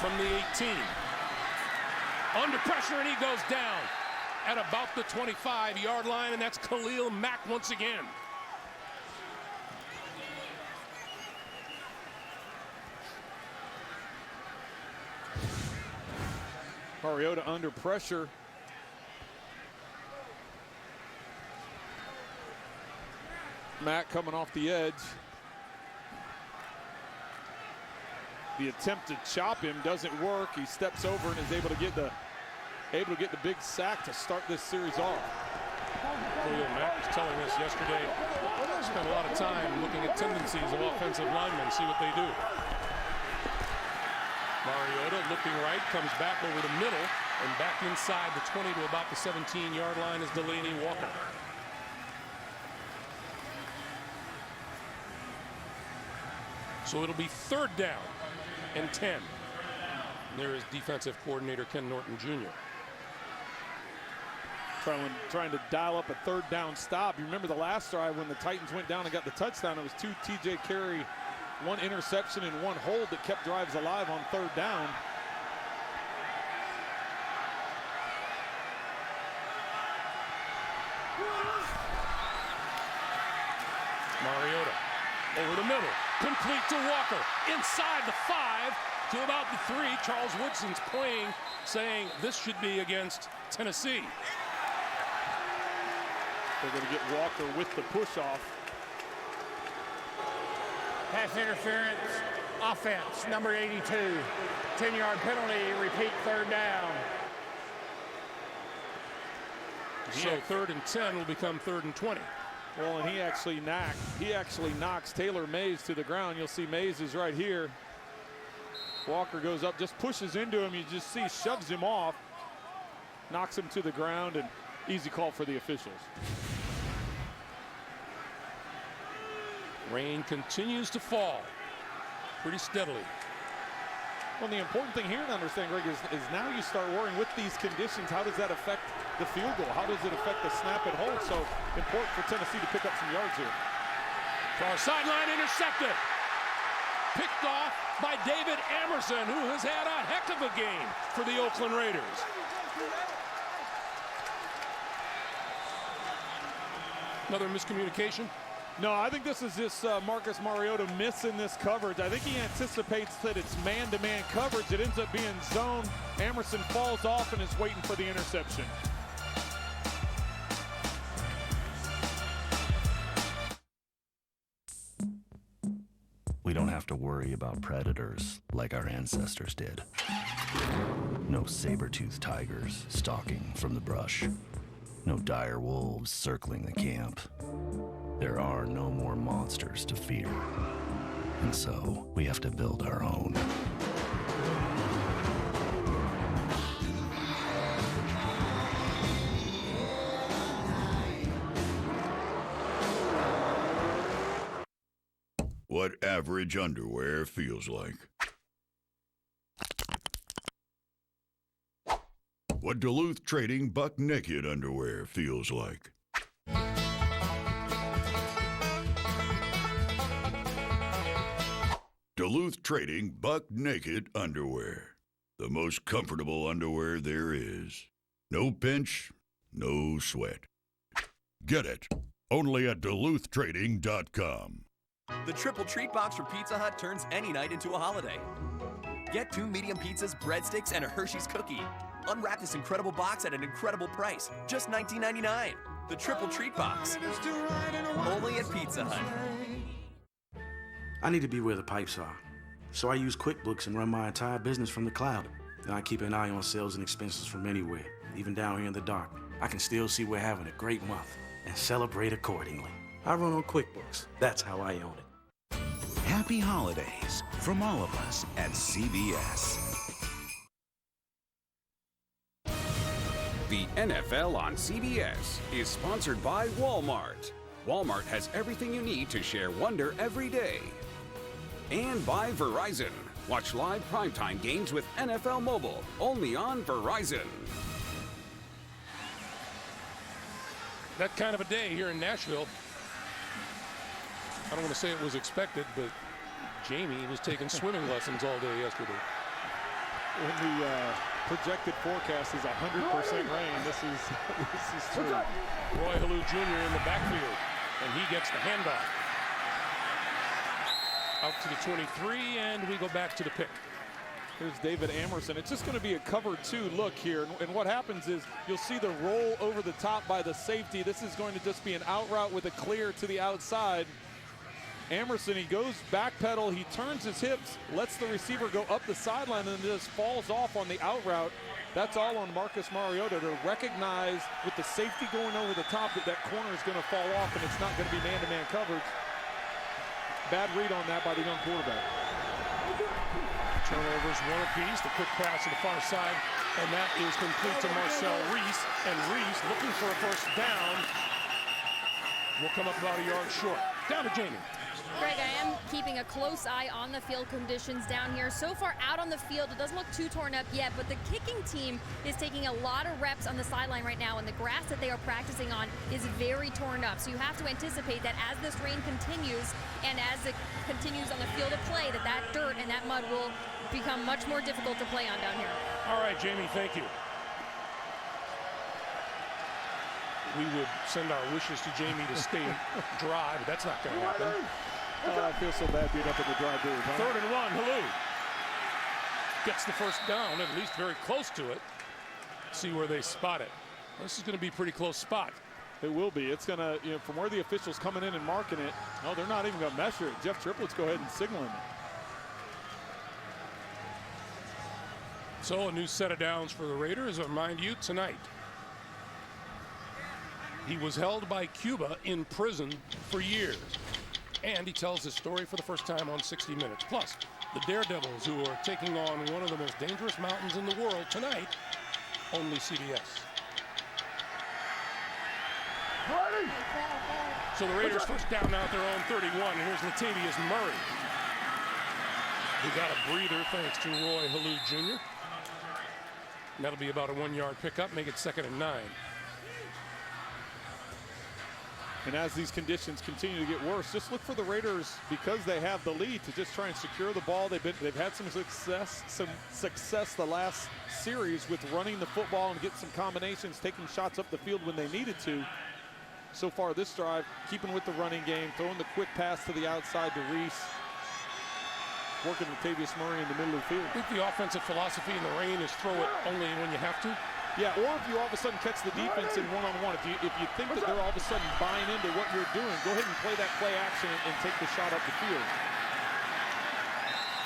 from the 18. Under pressure, and he goes down at about the 25-yard line, and that's Khalil Mack once again. Mariota under pressure. Mack coming off the edge. The attempt to chop him doesn't work. He steps over and is able to get the big sack to start this series off. Khalil Mack was telling us yesterday, spent a lot of time looking at tendencies of offensive linemen, see what they do. Mariota looking right, comes back over the middle, and back inside the 20 to about the 17-yard line is Delanie Walker. So it'll be 3rd down and 10. And there is defensive coordinator Ken Norton Jr. Trying to dial up a 3rd down stop. You remember the last drive when the Titans went down and got the touchdown, it was 2 TJ Carey, 1 interception and 1 hold that kept drives alive on 3rd down. Mariota over the middle, complete to Walker, inside the 5 to about the 3. Charles Woodson's playing, saying this should be against Tennessee. They're going to get Walker with the push-off. Pass interference, offense, number 82. 10-yard penalty, repeat 3rd down. So 3rd and 10 will become 3rd and 20. Well, and he actually knocks Taylor Mays to the ground. You'll see Mays is right here. Walker goes up, just pushes into him. You just see, shoves him off, knocks him to the ground, and easy call for the officials. Rain continues to fall pretty steadily. Well, the important thing here to understand, Greg, is now you start worrying with these conditions, how does that affect the field goal? How does it affect the snap and hold? So important for Tennessee to pick up some yards here. Far sideline intercepted. Picked off by David Emerson, who has had a heck of a game for the Oakland Raiders. Another miscommunication. No, I think this is just Marcus Mariota missing this coverage. I think he anticipates that it's man-to-man coverage. It ends up being zone. Emerson falls off and is waiting for the interception. We don't have to worry about predators like our ancestors did. No saber-toothed tigers stalking from the brush. No dire wolves circling the camp. There are no more monsters to fear. And so, we have to build our own. What average underwear feels like. What Duluth Trading Buck Naked underwear feels like. Duluth Trading Buck Naked underwear. The most comfortable underwear there is. No pinch, no sweat. Get it only at DuluthTrading.com. The Triple Treat Box from Pizza Hut turns any night into a holiday. Get 2 medium pizzas, breadsticks, and a Hershey's cookie. Unwrap this incredible box at an incredible price, just $19.99. The Triple Treat Box. Only at Pizza Hut. I need to be where the pipes are. So I use QuickBooks and run my entire business from the cloud. And I keep an eye on sales and expenses from anywhere, even down here in the dark. I can still see we're having a great month and celebrate accordingly. I run on QuickBooks. That's how I own it. Happy holidays from all of us at CBS. The NFL on CBS is sponsored by Walmart. Walmart has everything you need to share wonder every day. And by Verizon. Watch live primetime games with NFL Mobile, only on Verizon. That kind of a day here in Nashville. I don't want to say it was expected, but Jamie was taking swimming lessons all day yesterday. when the projected forecast is 100% rain, this is true. Roy Halou Jr. in the backfield, and he gets the handoff. Out to the 23, and we go back to the pick. Here's David Amerson. It's just going to be a cover 2 look here. And what happens is you'll see the roll over the top by the safety. This is going to just be an out route with a clear to the outside. Amerson, he goes back pedal, he turns his hips, lets the receiver go up the sideline, and just falls off on the out route. That's all on Marcus Mariota to recognize with the safety going over the top that corner is going to fall off and it's not going to be man-to-man coverage. Bad read on that by the young quarterback. Turnovers, one apiece. The quick pass to the far side, and that is complete to Marcel Reese. And Reese, looking for a first down, will come up about a yard short. Down to Jamie. Greg, I am keeping a close eye on the field conditions down here. So far out on the field, it doesn't look too torn up yet, but the kicking team is taking a lot of reps on the sideline right now, and the grass that they are practicing on is very torn up. So you have to anticipate that as this rain continues and as it continues on the field of play, that dirt and that mud will become much more difficult to play on down here. All right, Jamie, thank you. We would send our wishes to Jamie to stay dry, but that's not going to happen. I feel so bad being up in the dry dirt. Huh? 3rd and 1, Halou gets the first down, at least very close to it. See where they spot it. This is going to be a pretty close spot. It will be. It's going to, from where the officials coming in and marking it, no, they're not even going to measure it. Jeff Triplets go ahead and signal him. So a new set of downs for the Raiders, mind you, tonight. He was held by Cuba in prison for years. And he tells his story for the first time on 60 Minutes. Plus, the Daredevils, who are taking on one of the most dangerous mountains in the world tonight, only CBS. So the Raiders first down now at their own 31. Here's Latavius Murray, who got a breather thanks to Roy Halou Jr. And that'll be about a 1-yard pickup, make it 2nd and 9. And as these conditions continue to get worse, just look for the Raiders, because they have the lead, to just try and secure the ball. They've had some success the last series with running the football and get some combinations, taking shots up the field when they needed to. So far this drive, keeping with the running game, throwing the quick pass to the outside to Reese, working Latavius Murray in the middle of the field. I think the offensive philosophy in the rain is throw it only when you have to. Yeah, or if you all of a sudden catch the defense in one-on-one, if you think that they're all of a sudden buying into what you're doing, go ahead and play that play action and take the shot up the field.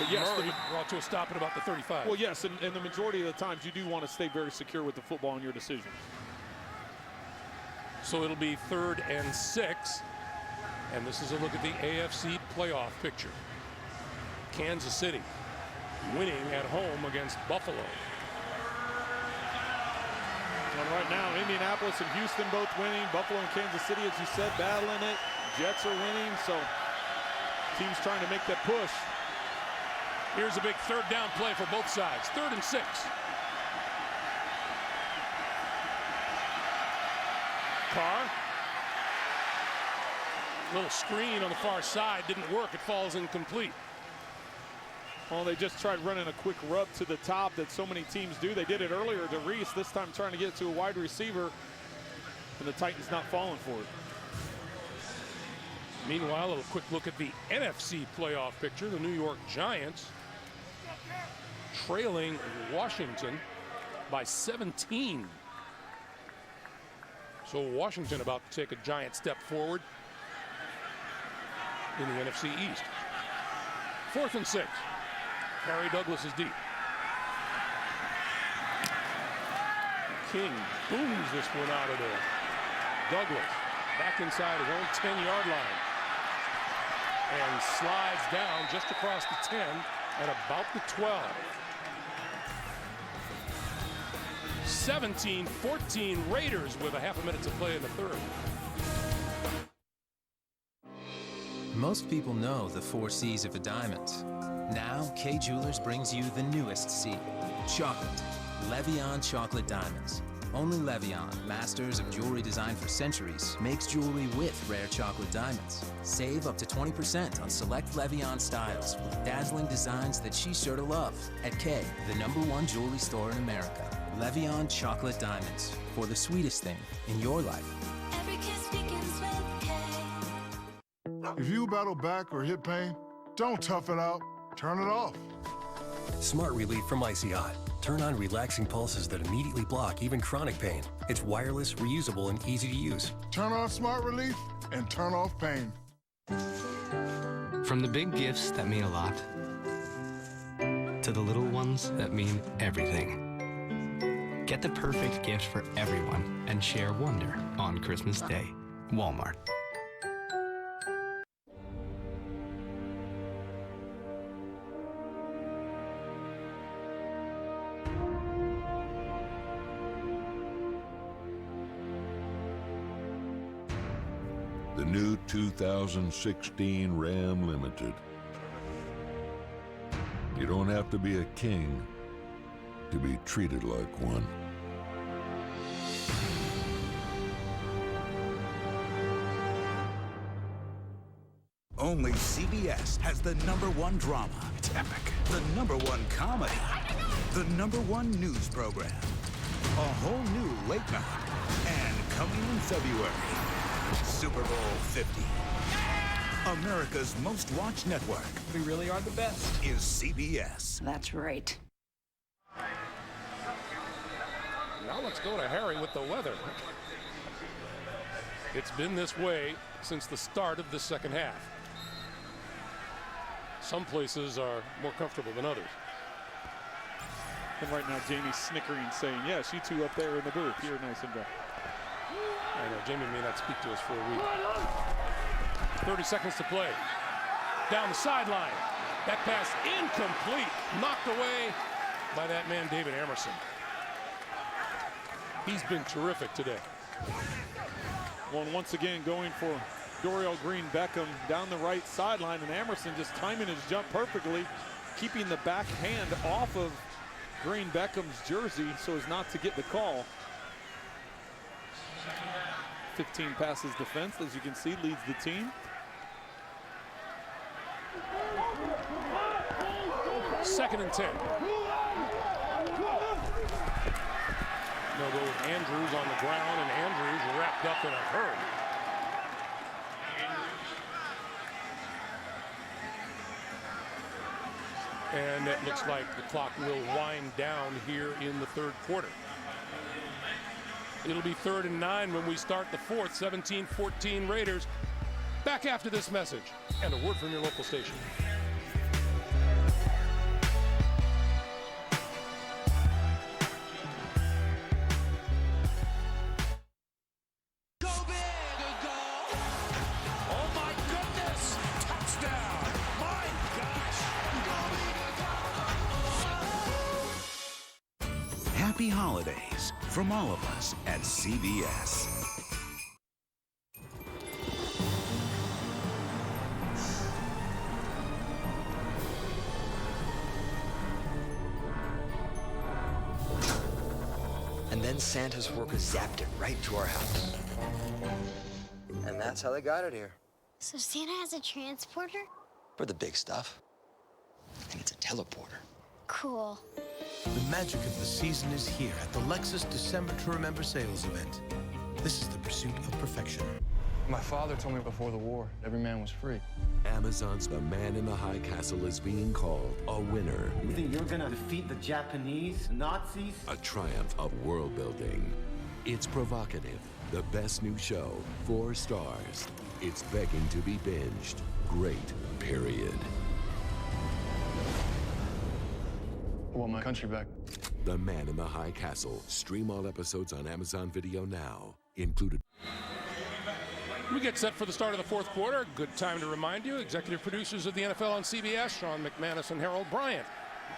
But yes, Murray brought to a stop at about the 35. Well, yes, and the majority of the times you do want to stay very secure with the football in your decision. So it'll be 3rd and 6. And this is a look at the AFC playoff picture. Kansas City winning at home against Buffalo. And right now, Indianapolis and Houston both winning. Buffalo and Kansas City, as you said, battling it. Jets are winning, so teams trying to make that push. Here's a big 3rd down play for both sides. 3rd and 6. Carr. Little screen on the far side didn't work. It falls incomplete. Well, they just tried running a quick rub to the top that so many teams do. They did it earlier to Reese, this time trying to get it to a wide receiver, and the Titans not falling for it. Meanwhile, a little quick look at the NFC playoff picture. The New York Giants trailing Washington by 17. So Washington about to take a giant step forward in the NFC East. 4th and 6. Harry Douglas is deep. King booms this one out of there. Douglas back inside his own 10-yard line and slides down just across the 10 at about the 12. 17-14 Raiders with a half a minute to play in the 3rd. Most people know the 4 C's of a diamond. Now, Kay Jewelers brings you the newest C, chocolate. Levion Chocolate Diamonds. Only Levion, masters of jewelry designed for centuries, makes jewelry with rare chocolate diamonds. Save up to 20% on select Levion styles with dazzling designs that she's sure to love. At Kay, the #1 jewelry store in America. Levion Chocolate Diamonds, for the sweetest thing in your life. Every kiss begins with Kay. If you battle back or hip pain, don't tough it out. Turn it off. Smart Relief from ICI. Turn on relaxing pulses that immediately block even chronic pain. It's wireless, reusable, and easy to use. Turn on Smart Relief and turn off pain. From the big gifts that mean a lot to the little ones that mean everything. Get the perfect gift for everyone and share wonder on Christmas Day. Walmart. The new 2016 Ram Limited. You don't have to be a king to be treated like one. Only CBS has the #1 drama. It's epic. The #1 comedy. The #1 news program. A whole new late night. And coming in February, Super Bowl 50. America's most watched network. We really are the best. Is CBS. That's right. Now let's go to Harry with the weather. It's been this way since the start of the second half. Some places are more comfortable than others. And right now, Jamie's snickering, saying, yes, you two up there in the booth, you're nice and dry. I know, Jamie may not speak to us for a week. 30 seconds to play. Down the sideline. That pass incomplete. Knocked away by that man, David Emerson. He's been terrific today. One once again going for Dorial Green-Beckham down the right sideline, and Emerson just timing his jump perfectly, keeping the back hand off of Green-Beckham's jersey so as not to get the call. 15 passes defense, as you can see, leads the team. Second and 10. They'll go with Andrews on the ground, and Andrews wrapped up in a hurry. And it looks like the clock will wind down here in the third quarter. It'll be 3rd and 9 when we start the fourth. 17-14 Raiders. Back after this message and a word from your local station. Happy holidays from all of us at CBS. And then Santa's workers zapped it right to our house. And that's how they got it here. So Santa has a transporter? For the big stuff. And it's a teleporter. Cool. The magic of the season is here at the Lexus December to Remember sales event. This is the pursuit of perfection. My father told me before the war, every man was free. Amazon's The Man in the High Castle is being called a winner. You think you're gonna defeat the Japanese Nazis? A triumph of world building. It's provocative. The best new show, 4 stars. It's begging to be binged. Great, period. I want my country back. The Man in the High Castle. Stream all episodes on Amazon Video now. Included. We get set for the start of the fourth quarter. Good time to remind you, executive producers of the NFL on CBS, Sean McManus and Harold Bryant.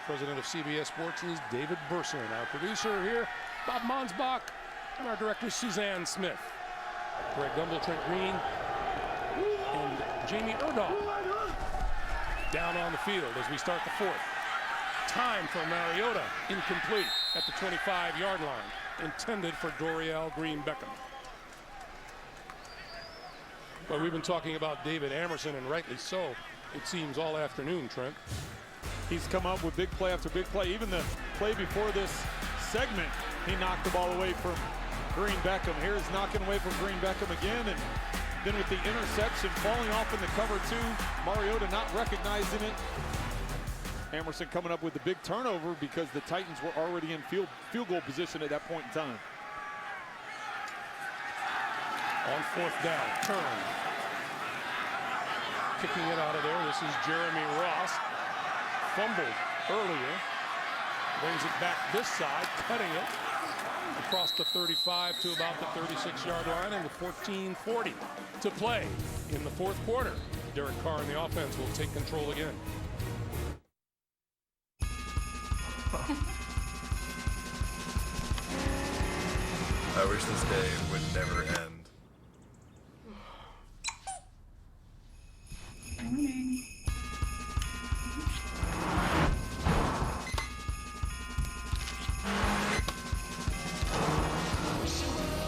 President of CBS Sports is David Burson. Our producer here, Bob Monsbach, and our director, Suzanne Smith. Greg Gumbel, Trent Green, and Jamie Erdahl down on the field as we start the fourth. Time for Mariota, incomplete at the 25-yard line. intended for Dorial Green-Beckham. But we've been talking about David Amerson, and rightly so, it seems, all afternoon, Trent. He's come up with big play after big play. Even the play before this segment, he knocked the ball away from Green-Beckham. Here's knocking away from Green-Beckham again, and then with the interception falling off in the cover two, Mariota not recognizing it. Amerson coming up with the big turnover because the Titans were already in field goal position at that point in time. On fourth down, turn. Kicking it out of there, this is Jeremy Ross. Fumbled earlier. Brings it back this side, cutting it across the 35 to about the 36-yard line, and with 14:40 to play in the fourth quarter. Derek Carr and the offense will take control again. I wish this day would never end.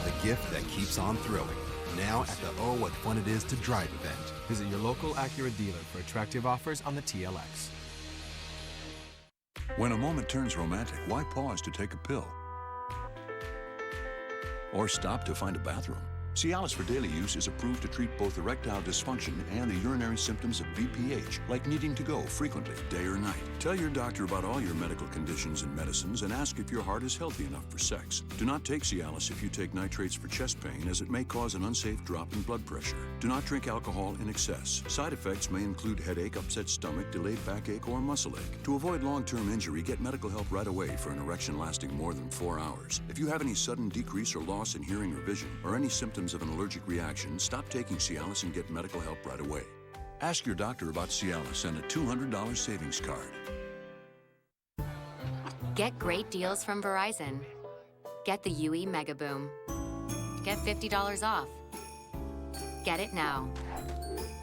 The gift that keeps on throwing. Now at the Oh What Fun It Is to Drive event. Visit your local Acura dealer for attractive offers on the TLX. When a moment turns romantic, why pause to take a pill? Or stop to find a bathroom? Cialis for daily use is approved to treat both erectile dysfunction and the urinary symptoms of BPH, like needing to go frequently, day or night. Tell your doctor about all your medical conditions and medicines and ask if your heart is healthy enough for sex. Do not take Cialis if you take nitrates for chest pain, as it may cause an unsafe drop in blood pressure. Do not drink alcohol in excess. Side effects may include headache, upset stomach, delayed backache, or muscle ache. To avoid long-term injury, get medical help right away for an erection lasting more than 4 hours. If you have any sudden decrease or loss in hearing or vision, or any symptoms of an allergic reaction, stop taking Cialis and get medical help right away. Ask your doctor about Cialis and a $200 savings card. Get great deals from Verizon. Get the UE Mega Boom. Get $50 off. Get it now.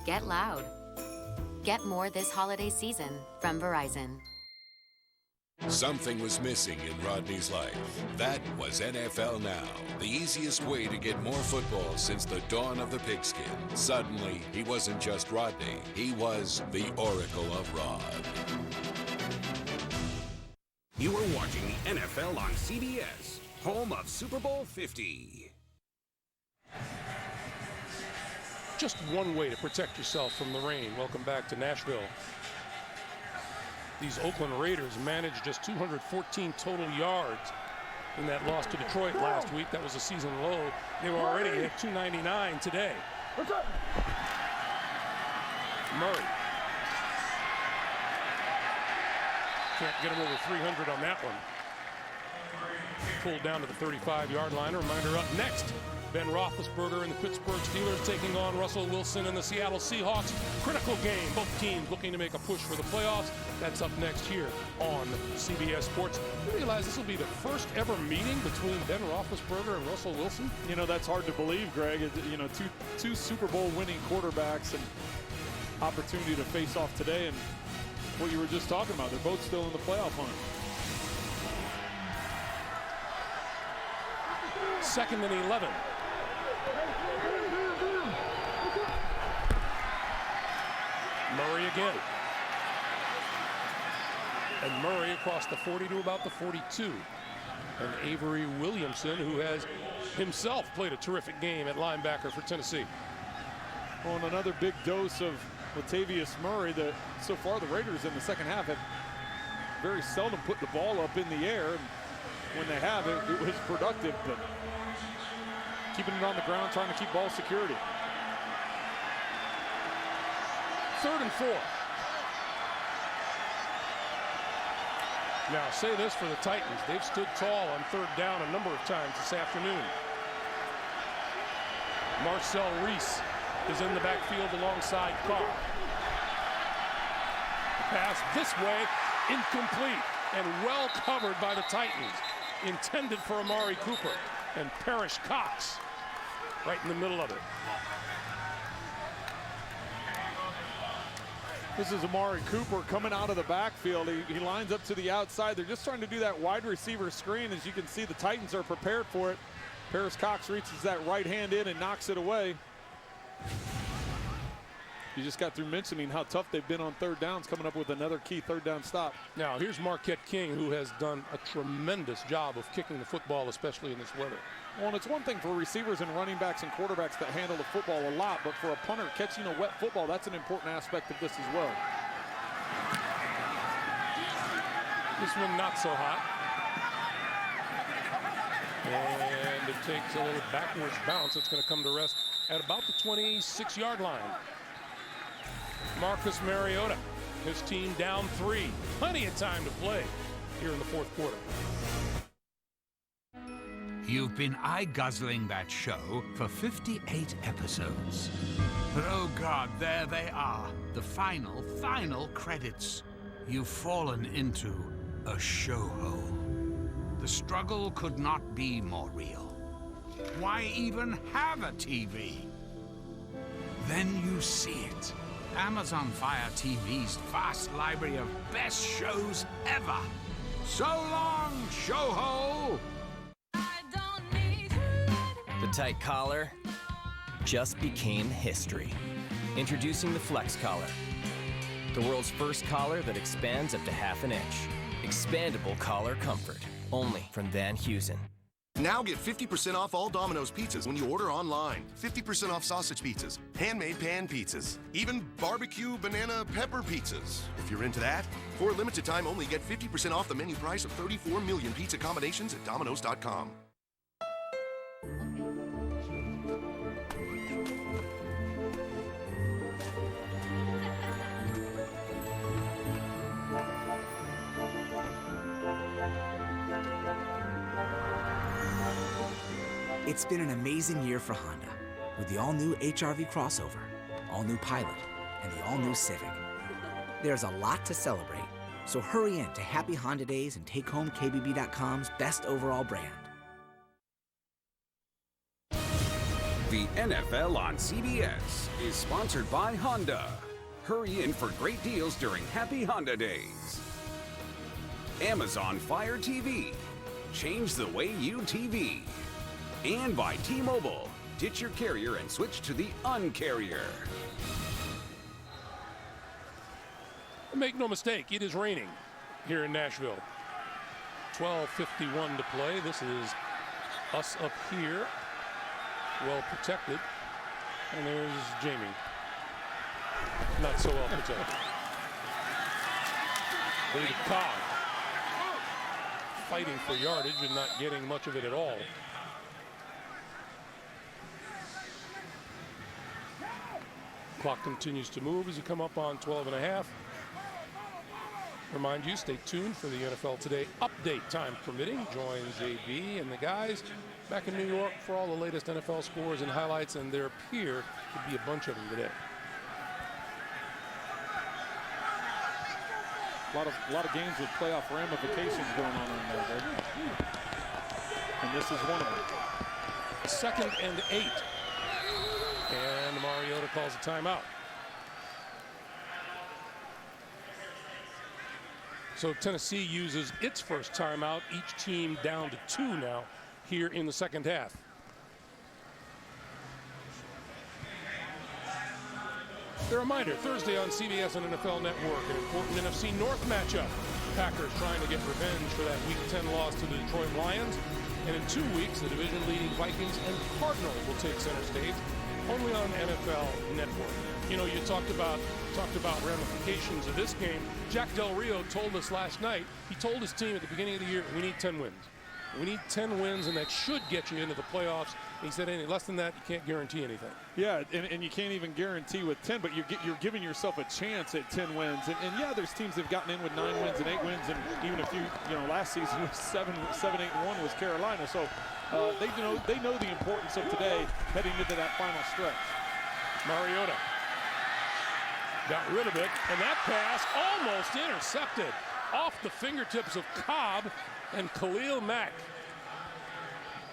Get loud. Get more this holiday season from Verizon. Something was missing in Rodney's life. That was NFL Now, the easiest way to get more football since the dawn of the pigskin. Suddenly, he wasn't just Rodney, he was the Oracle of Rod. You are watching the NFL on CBS, home of Super Bowl 50. Just one way to protect yourself from the rain. Welcome back to Nashville. These Oakland Raiders managed just 214 total yards in that loss to Detroit last week. That was a season low. They were already at 299 today. Murray. Can't get him over 300 on that one. Pulled down to the 35-yard line. Reminder up next. Ben Roethlisberger and the Pittsburgh Steelers taking on Russell Wilson and the Seattle Seahawks. Critical game. Both teams looking to make a push for the playoffs. That's up next here on CBS Sports. You realize this will be the first ever meeting between Ben Roethlisberger and Russell Wilson? You know, that's hard to believe, Greg. You know, two Super Bowl winning quarterbacks and opportunity to face off today. And what you were just talking about, they're both still in the playoff hunt. 2nd and 11. Murray again. And Murray across the 40 to about the 42. And Avery Williamson, who has himself played a terrific game at linebacker for Tennessee. Well, and another big dose of Latavius Murray. So far, the Raiders in the second half have very seldom put the ball up in the air. And when they have, it was productive, but keeping it on the ground, trying to keep ball security. 3rd and 4. Now, say this for the Titans. They've stood tall on 3rd down a number of times this afternoon. Marcel Reese is in the backfield alongside Carr. Pass this way, incomplete, and well covered by the Titans. Intended for Amari Cooper and Parrish Cox right in the middle of it. This is Amari Cooper coming out of the backfield. He lines up to the outside. They're just trying to do that wide receiver screen. As you can see, the Titans are prepared for it. Paris Cox reaches that right hand in and knocks it away. You just got through mentioning how tough they've been on third downs, coming up with another key third down stop. Now here's Marquette King, who has done a tremendous job of kicking the football, especially in this weather. Well, and it's one thing for receivers and running backs and quarterbacks that handle the football a lot, but for a punter catching a wet football, that's an important aspect of this as well. This one not so hot. And it takes a little backwards bounce. It's going to come to rest at about the 26-yard line. Marcus Mariota, his team down 3. Plenty of time to play here in the fourth quarter. You've been eye-guzzling that show for 58 episodes. But oh God, there they are. The final credits. You've fallen into a show hole. The struggle could not be more real. Why even have a TV? Then you see it. Amazon Fire TV's vast library of best shows ever. So long, show hole! The tight collar just became history. Introducing the Flex Collar. The world's first collar that expands up to ½ inch. Expandable collar comfort. Only from Van Heusen. Now get 50% off all Domino's pizzas when you order online. 50% off sausage pizzas, handmade pan pizzas, even barbecue banana pepper pizzas. If you're into that, for a limited time only, get 50% off the menu price of 34 million pizza combinations at Domino's.com. It's been an amazing year for Honda, with the all-new HR-V crossover, all-new Pilot, and the all-new Civic. There's a lot to celebrate, so hurry in to Happy Honda Days and take home KBB.com's best overall brand. The NFL on CBS is sponsored by Honda. Hurry in for great deals during Happy Honda Days. Amazon Fire TV. Change the way you TV. And by T-Mobile. Ditch your carrier and switch to the Un-carrier. Make no mistake, it is raining here in Nashville. 12:51 to play. This is us up here, well protected. And there's Jamie. Not so well protected. David Carr fighting for yardage and not getting much of it at all. Clock continues to move as you come up on 12.5. Remind you, stay tuned for the NFL Today update, time permitting. Join JB and the guys back in New York for all the latest NFL scores and highlights, and there appear to be a bunch of them today. A lot of games with playoff ramifications going on there. And this is one of them. 2nd and 8. And Mariota calls a timeout. So Tennessee uses its first timeout, each team down to 2 now here in the second half. A reminder, Thursday on CBS and NFL Network, an important NFC North matchup. Packers trying to get revenge for that Week 10 loss to the Detroit Lions. And in 2 weeks, the division-leading Vikings and Cardinals will take center stage, only on NFL Network. You know, you talked about ramifications of this game. Jack Del Rio told us last night, he told his team at the beginning of the year, we need 10 wins. We need 10 wins, and that should get you into the playoffs. He said any less than that, you can't guarantee anything. Yeah, and you can't even guarantee with 10, but you're giving yourself a chance at 10 wins. And yeah, there's teams that have gotten in with 9 wins and 8 wins, and even a few, last season was 7, 8-1 was Carolina. So they know the importance of today heading into that final stretch. Mariota got rid of it, and that pass almost intercepted off the fingertips of Cobb and Khalil Mack.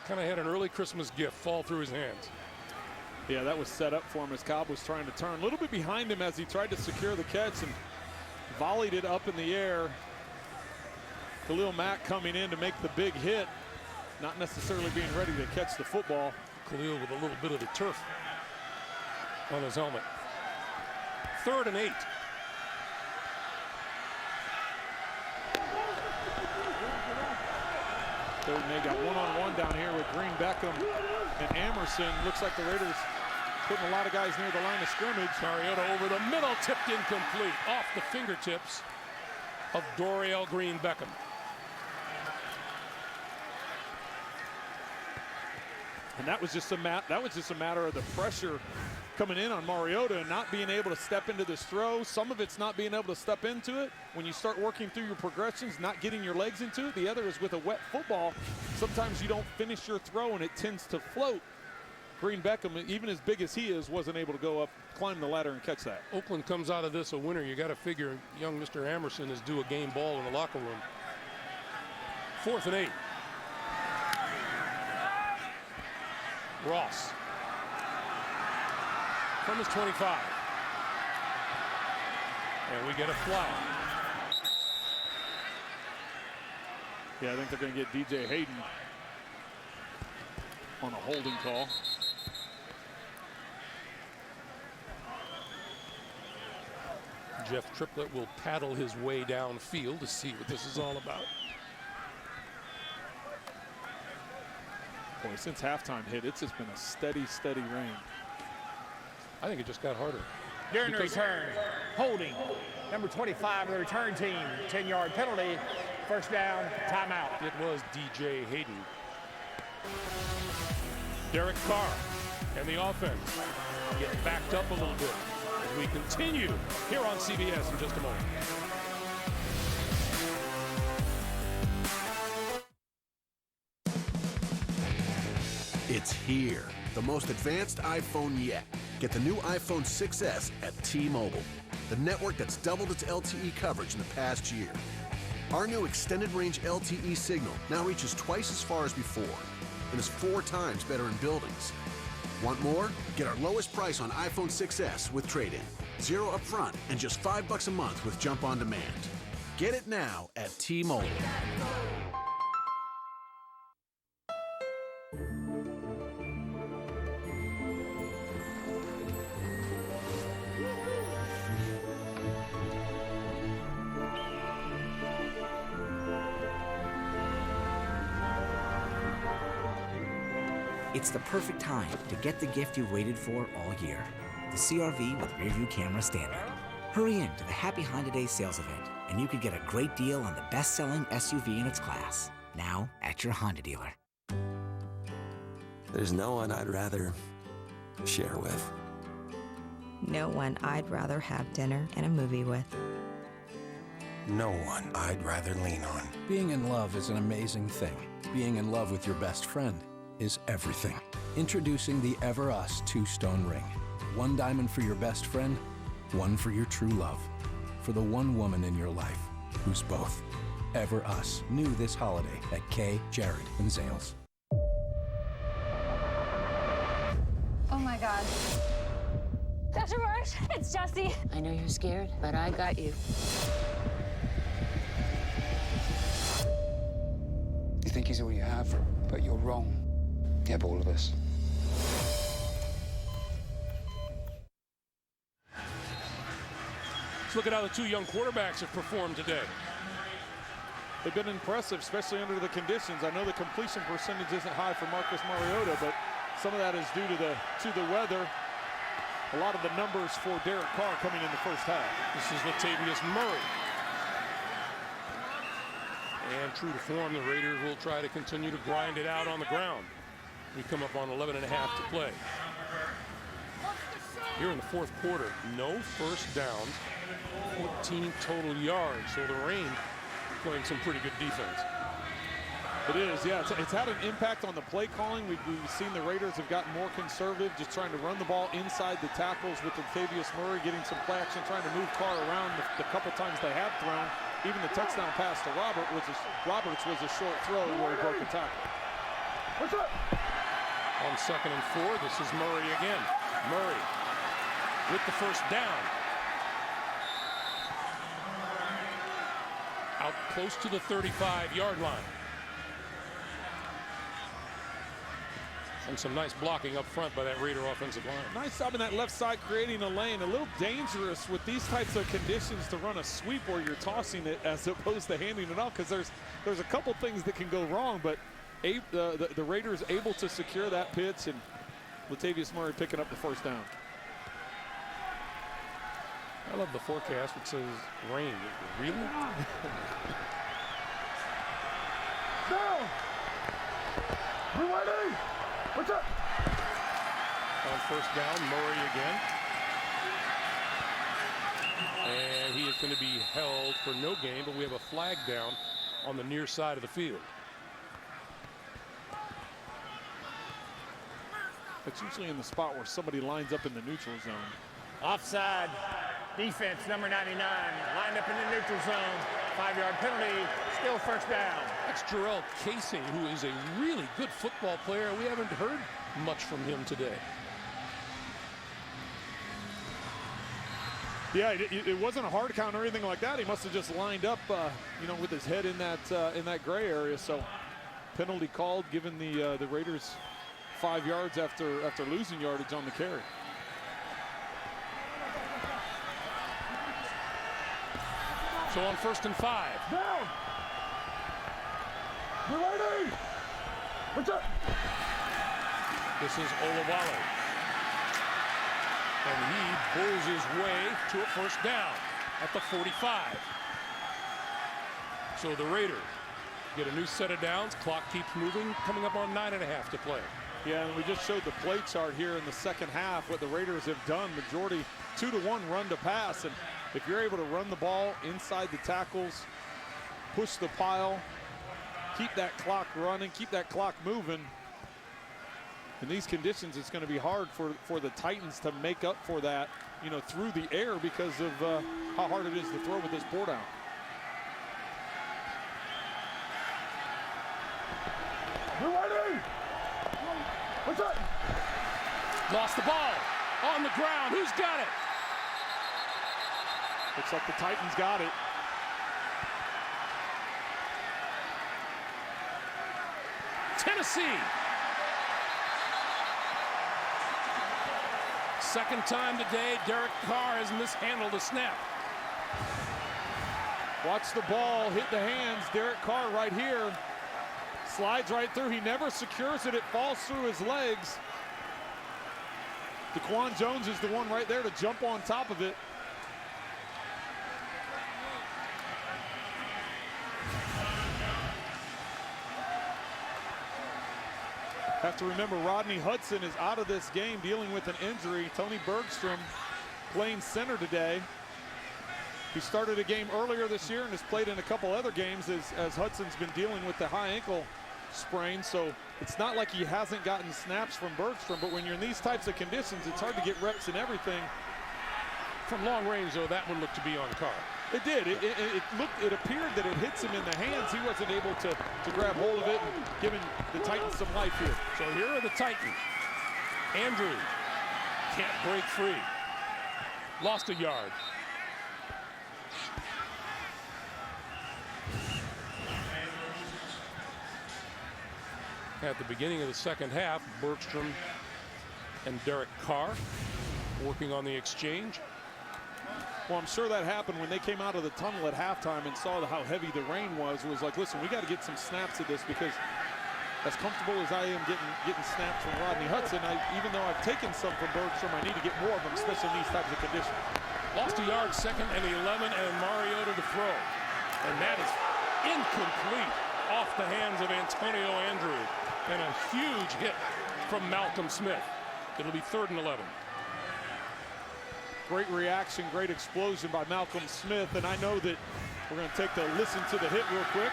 Kind of had an early Christmas gift fall through his hands. Yeah, that was set up for him as Cobb was trying to turn. A little bit behind him as he tried to secure the catch and volleyed it up in the air. Khalil Mack coming in to make the big hit, not necessarily being ready to catch the football. Khalil with a little bit of the turf on his helmet. 3rd and 8. Third and 8, got one-on-one down here with Green-Beckham and Amerson. Looks like the Raiders putting a lot of guys near the line of scrimmage. Mariota over the middle, tipped incomplete, off the fingertips of Dorial Green-Beckham. And that was just a matter of the pressure coming in on Mariota and not being able to step into this throw. Some of it's not being able to step into it. When you start working through your progressions, not getting your legs into it. The other is with a wet football. Sometimes you don't finish your throw and it tends to float. Green-Beckham, even as big as he is, wasn't able to go up, climb the ladder and catch that. Oakland comes out of this a winner. You got to figure young Mr. Amerson is due a game ball in the locker room. 4th and 8. Ross from his 25. And we get a flag. Yeah, I think they're going to get DJ Hayden on a holding call. Jeff Triplett will paddle his way downfield to see what this is all about. Boy, since halftime hit, it's just been a steady, steady rain. I think it just got harder. During the return, holding, number 25 of the return team, 10-yard penalty, 1st down, timeout. It was DJ Hayden. Derek Carr and the offense get backed up a little bit as we continue here on CBS in just a moment. It's here, the most advanced iPhone yet. Get the new iPhone 6s at T-Mobile, the network that's doubled its LTE coverage in the past year. Our new extended range LTE signal now reaches twice as far as before and is 4 times better in buildings. Want more? Get our lowest price on iPhone 6s with trade-in. 0 upfront and just $5 a month with Jump on Demand. Get it now at T-Mobile. It's the perfect time to get the gift you've waited for all year. The CR-V with rear-view camera standard. Hurry in to the Happy Honda Days sales event, and you could get a great deal on the best-selling SUV in its class. Now at your Honda dealer. There's no one I'd rather share with. No one I'd rather have dinner and a movie with. No one I'd rather lean on. Being in love is an amazing thing. Being in love with your best friend is everything. Introducing the Ever Us 2-stone ring. 1 diamond for your best friend, 1 for your true love. For the one woman in your life who's both. Ever Us, new this holiday at Kay, Jared, and Zales. Oh my God. Dr. Marsh, it's Jessie. I know you're scared, but I got you. You think he's all you have, but you're wrong. You have all of us. Let's look at how the 2 young quarterbacks have performed today. They've been impressive, especially under the conditions. I know the completion percentage isn't high for Marcus Mariota, but some of that is due to the weather. A lot of the numbers for Derek Carr coming in the first half. This is Latavius Murray. And true to form, the Raiders will try to continue to grind it out on the ground. We come up on 11 and a half to play. Here in the 4th quarter, no first downs, 14 total yards. So the Rain playing some pretty good defense. It is, yeah. It's had an impact on the play calling. We've seen the Raiders have gotten more conservative, just trying to run the ball inside the tackles with Latavius Murray, getting some play action, trying to move Carr around the couple times they have thrown. Even the touchdown pass to Roberts was a short throw where he broke the tackle. What's up? On 2nd and 4, this is Murray again. Murray with the first down. Out close to the 35-yard line. And some nice blocking up front by that Raider offensive line. Nice job in that left side creating a lane. A little dangerous with these types of conditions to run a sweep where you're tossing it as opposed to handing it off, because there's a couple things that can go wrong, but the Raiders able to secure that pitch, and Latavius Murray picking up the first down. I love the forecast. It says rain. Really? Down! Be ready! What's up? On first down, Murray again. And he is going to be held for no gain, but we have a flag down on the near side of the field. It's usually in the spot where somebody lines up in the neutral zone. Offside. Defense, number 99, lined up in the neutral zone. 5-yard penalty, still first down. That's Jarrell Casey, who is a really good football player. We haven't heard much from him today. Yeah, it wasn't a hard count or anything like that. He must have just lined up, with his head in that gray area. So penalty called, giving the Raiders 5 yards after losing yardage on the carry. So on 1st and 5. Down! Be ready! What's up? This is Olawale. And he pulls his way to a first down at the 45. So the Raiders get a new set of downs. Clock keeps moving, coming up on 9.5 to play. Yeah, and we just showed the play chart here in the second half, what the Raiders have done. Majority 2-to-1 run to pass. And if you're able to run the ball inside the tackles, push the pile, keep that clock running, keep that clock moving, in these conditions, it's going to be hard for the Titans to make up for that, through the air because of how hard it is to throw with this pour down. Be ready! What's up? Lost the ball on the ground. Who's got it? Looks like the Titans got it. Tennessee. Second time today, Derek Carr has mishandled a snap. Watch the ball hit the hands. Derek Carr right here. Slides right through. He never secures it. It falls through his legs. Daquan Jones is the one right there to jump on top of it. Have to remember, Rodney Hudson is out of this game dealing with an injury. Tony Bergstrom playing center today. He started a game earlier this year and has played in a couple other games as Hudson's been dealing with the high ankle sprain. So it's not like he hasn't gotten snaps from Bergstrom, but when you're in these types of conditions, it's hard to get reps and everything. From long range, though, that one looked to be on Carr. It did. It appeared that it hits him in the hands. He wasn't able to grab hold of it and giving the Titans some life here. So here are the Titans. Andrew can't break free. Lost a yard. At the beginning of the second half, Bergstrom and Derek Carr working on the exchange. Well, I'm sure that happened when they came out of the tunnel at halftime and saw how heavy the rain was. It was like, listen, we got to get some snaps of this, because as comfortable as I am getting snaps from Rodney Hudson, even though I've taken some from Bergstrom, I need to get more of them, especially in these types of conditions. Lost a yard, 2nd and 11, and Mariota to throw. And that is incomplete off the hands of Antonio Andrew. And a huge hit from Malcolm Smith. It'll be 3rd and 11. Great reaction, great explosion by Malcolm Smith, and I know that we're going to take the listen to the hit real quick.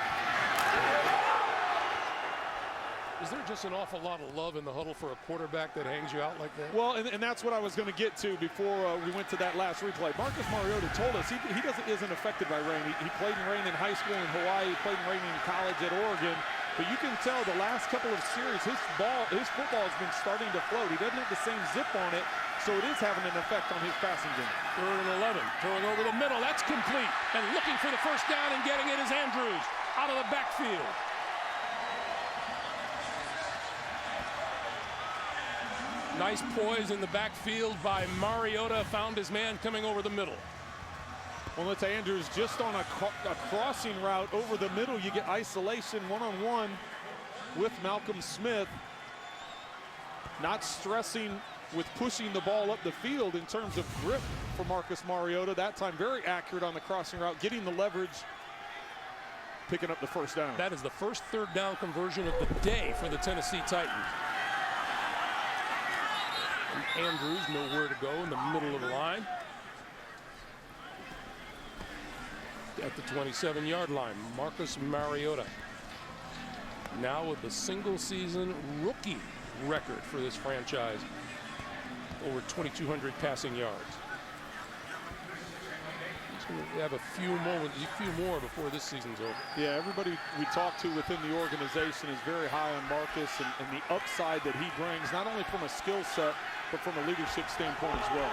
Is there just an awful lot of love in the huddle for a quarterback that hangs you out like that? Well, and that's what I was going to get to before we went to that last replay. Marcus Mariota told us he isn't affected by rain. He played in rain in high school in Hawaii, he played in rain in college at Oregon. But you can tell the last couple of series, his football has been starting to float. He doesn't have the same zip on it, so it is having an effect on his passing game. 3rd and 11, throwing over the middle, that's complete. And looking for the first down and getting it is Andrews out of the backfield. Nice poise in the backfield by Mariota, found his man coming over the middle. Well, it's Andrews just on a crossing route over the middle. You get isolation one-on-one with Malcolm Smith. Not stressing with pushing the ball up the field in terms of grip for Marcus Mariota. That time very accurate on the crossing route, getting the leverage, picking up the first down. That is the first 3rd down conversion of the day for the Tennessee Titans. And Andrews nowhere to go in the middle of the line. At the 27-yard line, Marcus Mariota. Now with the single-season rookie record for this franchise. Over 2,200 passing yards. He's going to have a few more before this season's over. Yeah, everybody we talk to within the organization is very high on Marcus and the upside that he brings, not only from a skill set, but from a leadership standpoint as well.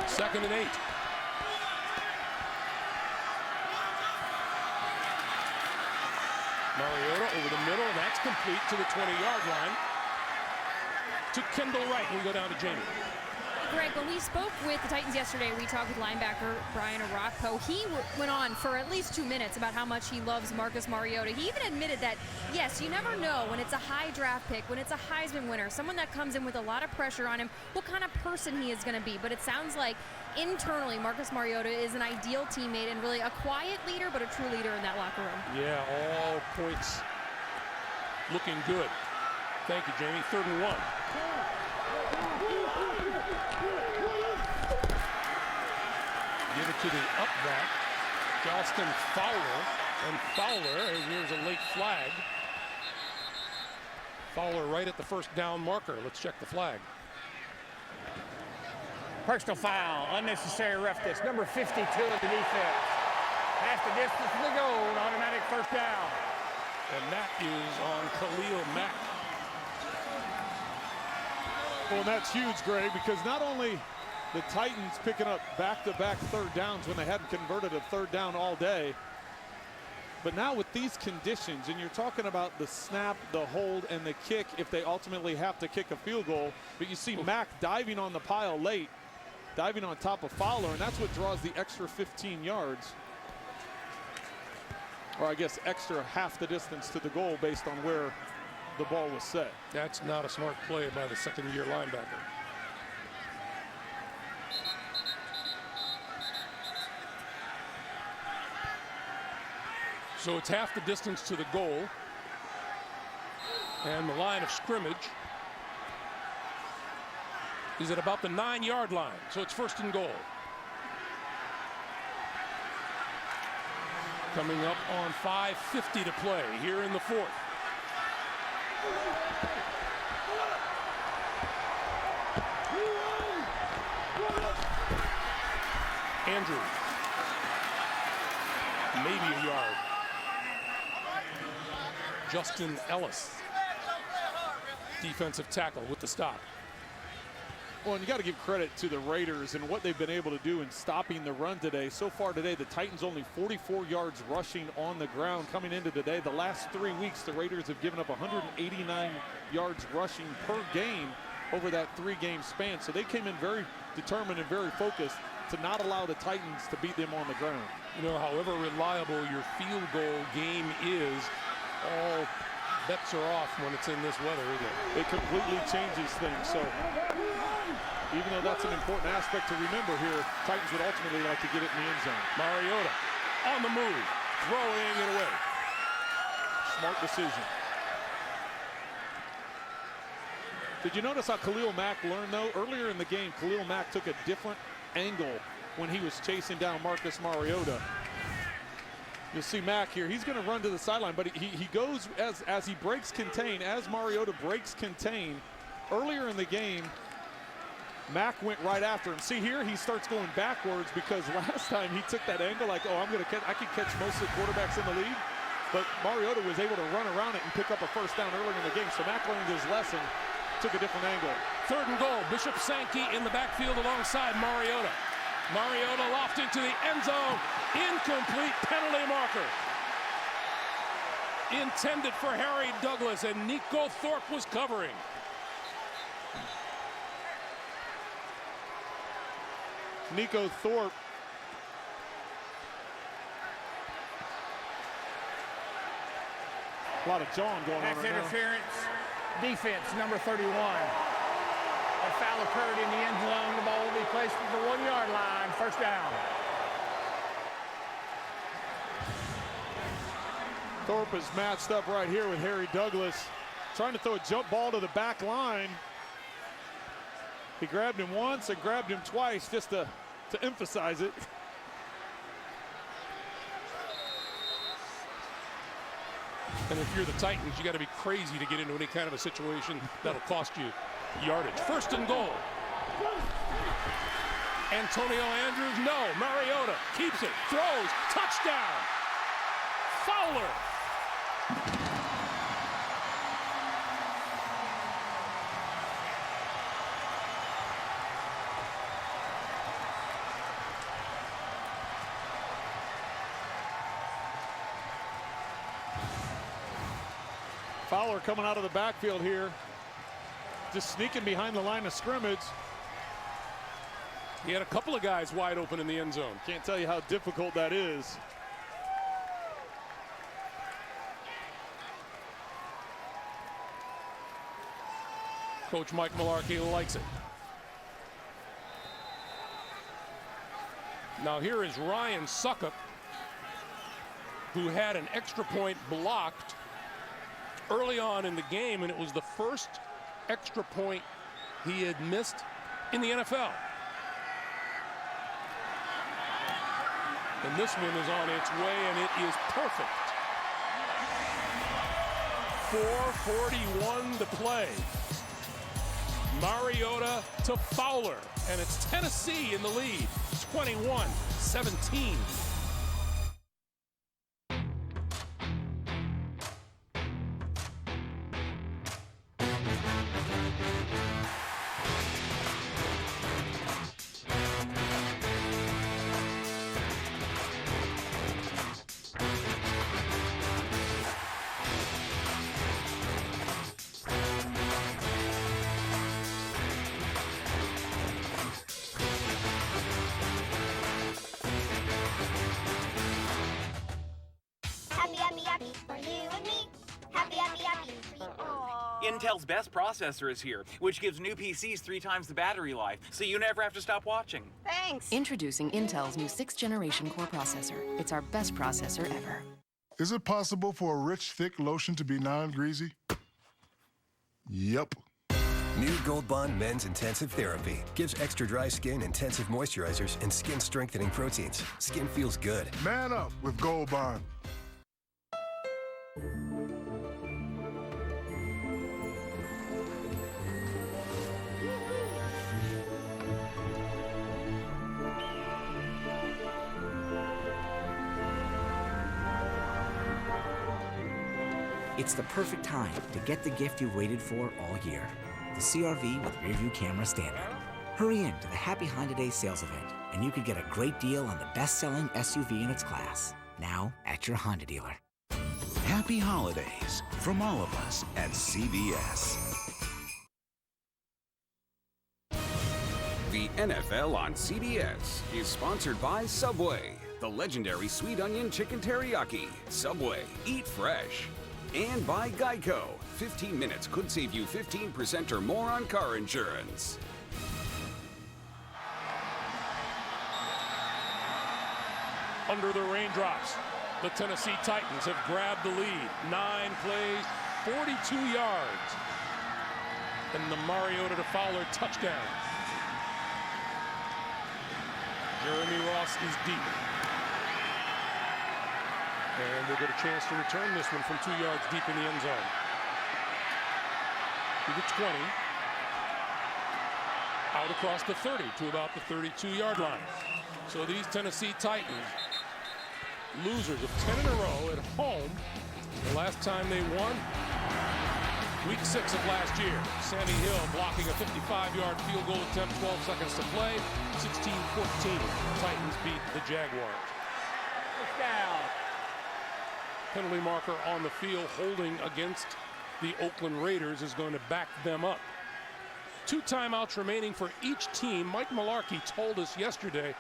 2nd and 8. Mariota over the middle, and that's complete to the 20-yard line. To Kendall Wright, we go down to Jamie. Greg, when we spoke with the Titans yesterday, we talked with linebacker Brian Aracco. He went on for at least 2 minutes about how much he loves Marcus Mariota. He even admitted that, yes, you never know when it's a high draft pick, when it's a Heisman winner, someone that comes in with a lot of pressure on him, what kind of person he is going to be. But it sounds like internally, Marcus Mariota is an ideal teammate and really a quiet leader, but a true leader in that locker room. Yeah, all points looking good. Thank you, Jamie. 3rd and 1. Give it to the up back, Jalston Fowler, and Fowler, and here's a late flag. Fowler right at the first down marker. Let's check the flag. Personal foul, unnecessary roughness, number 52 of the defense. Half the distance to the goal, automatic first down. And that is on Khalil Mack. Well, that's huge, Greg, because not only the Titans picking up back-to-back 3rd downs when they hadn't converted a 3rd down all day, but now with these conditions, and you're talking about the snap, the hold, and the kick if they ultimately have to kick a field goal, but you see Mack diving on the pile late, diving on top of Fowler, and that's what draws the extra 15 yards. Or I guess extra half the distance to the goal based on where the ball was set. That's not a smart play by the 2nd-year linebacker. So it's half the distance to the goal. And the line of scrimmage is at about the 9-yard line. So it's 1st and goal. Coming up on 5:50 to play here in the 4th. Andrews. Maybe a yard. Justin Ellis, defensive tackle with the stop. Well, and you got to give credit to the Raiders and what they've been able to do in stopping the run today. So far today, the Titans only 44 yards rushing on the ground coming into today. The last 3 weeks, the Raiders have given up 189 yards rushing per game over that 3-game span. So they came in very determined and very focused to not allow the Titans to beat them on the ground. You know, however reliable your field goal game is, all bets are off when it's in this weather, isn't it? It completely changes things. So even though that's an important aspect to remember here, Titans would ultimately like to get it in the end zone. Mariota on the move, throwing it away. Smart decision. Did you notice how Khalil Mack learned, though? Earlier in the game, Khalil Mack took a different angle when he was chasing down Marcus Mariota. You'll see Mack here. He's going to run to the sideline, but he goes as he breaks contain, as Mariota breaks contain. Earlier in the game, Mack went right after him. See here, he starts going backwards because last time he took that angle like, oh, I can catch most of the quarterbacks in the league. but Mariota was able to run around it and pick up a first down earlier in the game. So Mack learned his lesson, took a different angle. 3rd and goal. Bishop Sankey in the backfield alongside Mariota. Mariota lofted to the end zone. Incomplete, penalty marker. Intended for Harry Douglas, and Nico Thorpe was covering. Nico Thorpe. A lot of jawing going on That's right interference. Defense, number 31. A foul occurred in the end zone. The ball will be placed at the 1-yard line. First down. Thorpe is matched up right here with Harry Douglas, trying to throw a jump ball to the back line. He grabbed him once and grabbed him twice just to emphasize it. And if you're the Titans, you got to be crazy to get into any kind of a situation that'll cost you yardage. 1st and goal. Antonio Andrews, no. Mariota keeps it, throws, touchdown. Fowler. Fowler coming out of the backfield here, just sneaking behind the line of scrimmage. He had a couple of guys wide open in the end zone. Can't tell you how difficult that is. Coach Mike Mularkey likes it. Now here is Ryan Succop, who had an extra point blocked early on in the game, and it was the first extra point he had missed in the NFL. And this one is on its way, and it is perfect. 4:41 to play. Mariota to Fowler, and it's Tennessee in the lead, 21-17. Intel's best processor is here, which gives new PCs 3 times the battery life, so you never have to stop watching. Thanks. Introducing Intel's new 6th generation core processor. It's our best processor ever. Is it possible for a rich, thick lotion to be non-greasy? Yep. New Gold Bond Men's Intensive Therapy gives extra dry skin intensive moisturizers and skin strengthening proteins. Skin feels good. Man up with Gold Bond. It's the perfect time to get the gift you've waited for all year. The CR-V with rear-view camera standard. Hurry in to the Happy Honda Day sales event, and you could get a great deal on the best-selling SUV in its class. Now at your Honda dealer. Happy holidays from all of us at CBS. The NFL on CBS is sponsored by Subway, the legendary sweet onion chicken teriyaki. Subway, eat fresh. And by Geico, 15 minutes could save you 15% or more on car insurance. Under the raindrops, the Tennessee Titans have grabbed the lead. 9 plays, 42 yards. And the Mariota to Fowler touchdown. Jeremy Ross is deep. And they'll get a chance to return this one from 2 yards deep in the end zone. To the 20. Out across the 30 to about the 32-yard line. So these Tennessee Titans, losers of 10 in a row at home, The last time they won, week 6 of last year. Sammy Hill blocking a 55-yard field goal attempt, 12 seconds to play. 16-14, Titans beat the Jaguars. Down. Penalty marker on the field holding against the Oakland Raiders is going to back them up. 2 timeouts remaining for each team. Mike Mularkey told us yesterday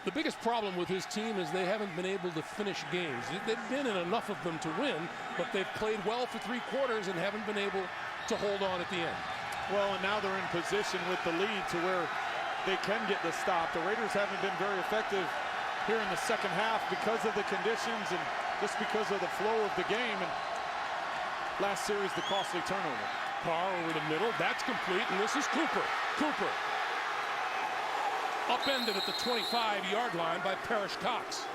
the biggest problem with his team is they haven't been able to finish games. They've been in enough of them to win, but they've played well for 3 quarters and haven't been able to hold on at the end. Well, and now they're in position with the lead to where they can get the stop. The Raiders haven't been very effective here in the second half because of the conditions and just because of the flow of the game. And last series, the costly turnover. Carr over the middle, that's complete, and this is Cooper. Cooper upended at the 25-yard line by Parrish Cox.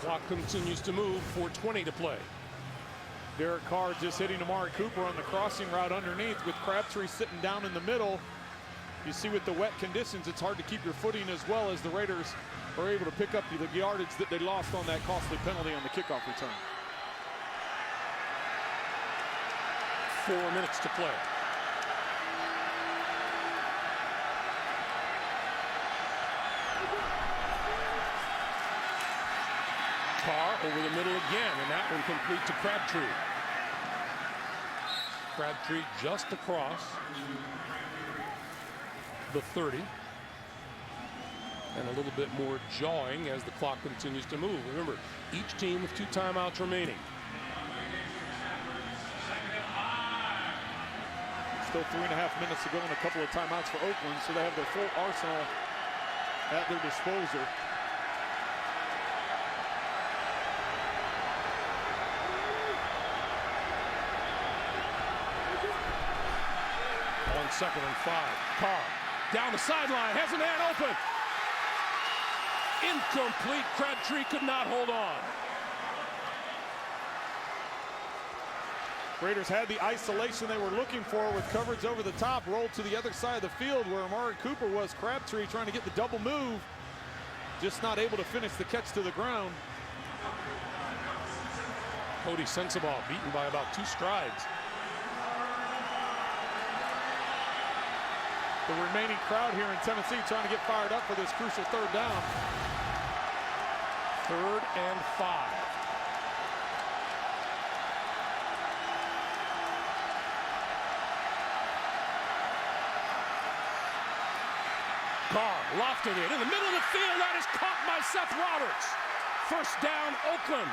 Clock continues to move, 4:20 to play. Derek Carr just hitting Amari Cooper on the crossing route underneath with Crabtree sitting down in the middle. You see with the wet conditions, it's hard to keep your footing as well as the Raiders are able to pick up the yardage that they lost on that costly penalty on the kickoff return. 4 minutes to play. Carr over the middle again, and that one complete to Crabtree. Crabtree just across the 30. And a little bit more jawing as the clock continues to move. Remember, each team with 2 timeouts remaining. Still 3.5 minutes to go and a couple of timeouts for Oakland, so they have their full arsenal at their disposal. On 2nd and 5, Carr down the sideline, has a man open. Incomplete. Crabtree could not hold on. Raiders had the isolation they were looking for with coverage over the top, rolled to the other side of the field where Amari Cooper was. Crabtree trying to get the double move, just not able to finish the catch to the ground. Cody Sensabaugh beaten by about 2 strides. The remaining crowd here in Tennessee trying to get fired up for this crucial 3rd down. 3rd and 5. Carr lofted it in the middle of the field. That is caught by Seth Roberts. 1st down, Oakland,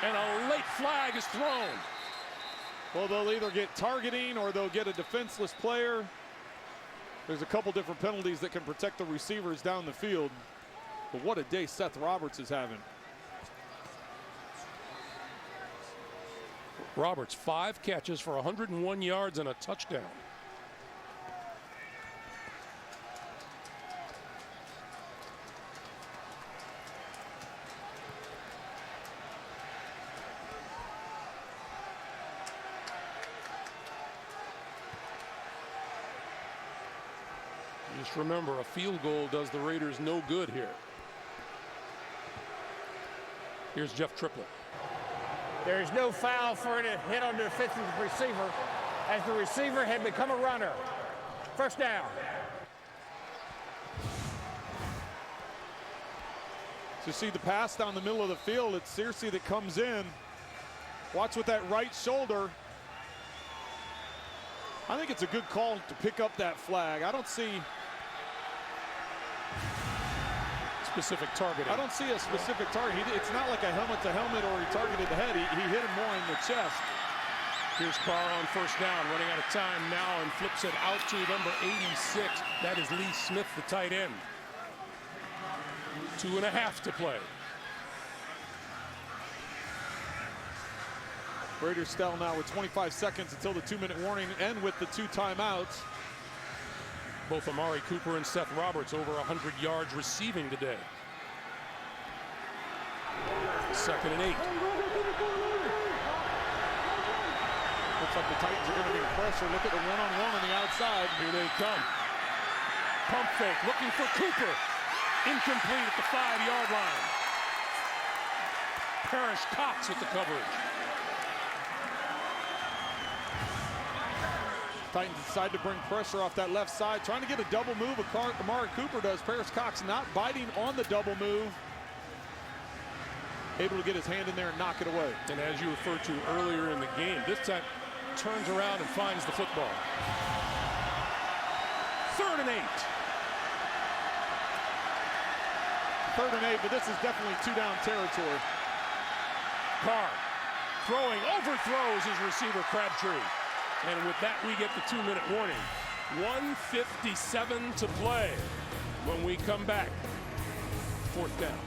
and a late flag is thrown. Well, they'll either get targeting or they'll get a defenseless player. There's a couple different penalties that can protect the receivers down the field. But what a day Seth Roberts is having. Roberts, 5 catches for 101 yards and a touchdown. Just remember, a field goal does the Raiders no good here. Here's Jeff Triplett. There is no foul for a hit on the defensive receiver, as the receiver had become a runner. 1st down. So see the pass down the middle of the field. It's Searcy that comes in. Watch with that right shoulder. I think it's a good call to pick up that flag. I don't see specific targeting. I don't see a specific target. It's not like a helmet to helmet or he targeted the head. He hit him more in the chest. Here's Carr on 1st down, running out of time now and flips it out to number 86. That is Lee Smith, the tight end. 2.5 to play. Raiders still now with 25 seconds until the 2-minute warning and with the 2 timeouts. Both Amari Cooper and Seth Roberts over 100 yards receiving today. 2nd and 8. Looks like the Titans are going to be pressure. Look at the one-on-one on the outside. Here they come. Pump fake, looking for Cooper. Incomplete at the 5-yard line. Parrish Cox with the coverage. Titans decide to bring pressure off that left side, trying to get a double move. Amari Cooper does. Parrish Cox not biting on the double move. Able to get his hand in there and knock it away. And as you referred to earlier in the game, this time turns around and finds the football. 3rd and 8. 3rd and 8, but this is definitely 2-down territory. Carr throwing, overthrows his receiver Crabtree. And with that, we get the 2-minute warning. 1:57 to play. When we come back, 4th down.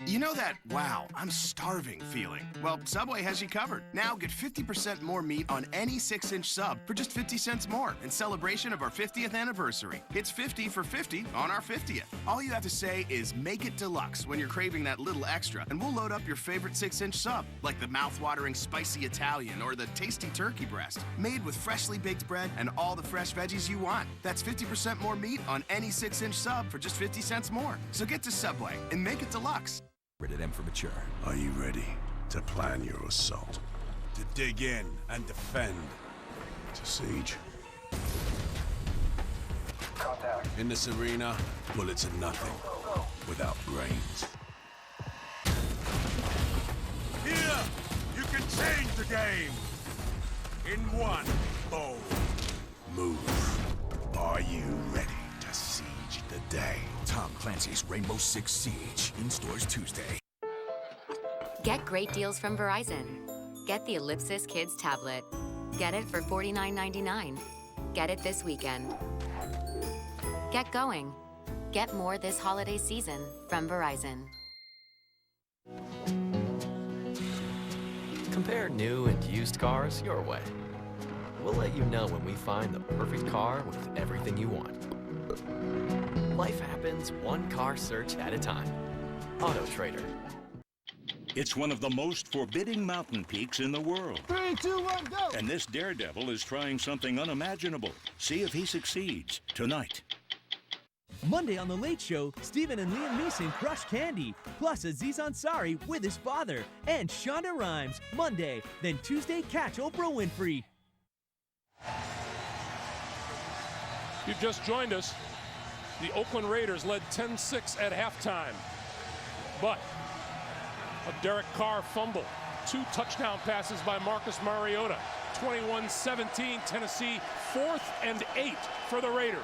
You know that, wow, I'm starving feeling? Well, Subway has you covered. Now get 50% more meat on any 6-inch sub for just 50 cents more in celebration of our 50th anniversary. It's 50 for 50 on our 50th. All you have to say is make it deluxe when you're craving that little extra, and we'll load up your favorite 6-inch sub, like the mouth-watering spicy Italian or the tasty turkey breast, made with freshly baked bread and all the fresh veggies you want. That's 50% more meat on any 6-inch sub for just 50 cents more. So get to Subway and make it deluxe. Rated M for mature. Are you ready to plan your assault? To dig in and defend? To siege? Contact. In this arena, bullets are nothing without brains. Here, you can change the game in one bold move. Are you ready to siege the day? Tom Clancy's Rainbow Six Siege, in stores Tuesday. Get great deals from Verizon. Get the Ellipsis Kids tablet. Get it for $49.99. Get it this weekend. Get going. Get more this holiday season from Verizon. Compare new and used cars your way. We'll let you know when we find the perfect car with everything you want. Life happens one car search at a time. Auto Trader. It's one of the most forbidding mountain peaks in the world. 3, 2, 1, go! And this daredevil is trying something unimaginable. See if he succeeds tonight. Monday on The Late Show, Stephen and Liam Neeson crush candy. Plus Aziz Ansari with his father. And Shonda Rhimes, Monday. Then Tuesday, catch Oprah Winfrey. You've just joined us. The Oakland Raiders led 10-6 at halftime. But a Derek Carr fumble. 2 touchdown passes by Marcus Mariota. 21-17, Tennessee, 4th and 8 for the Raiders.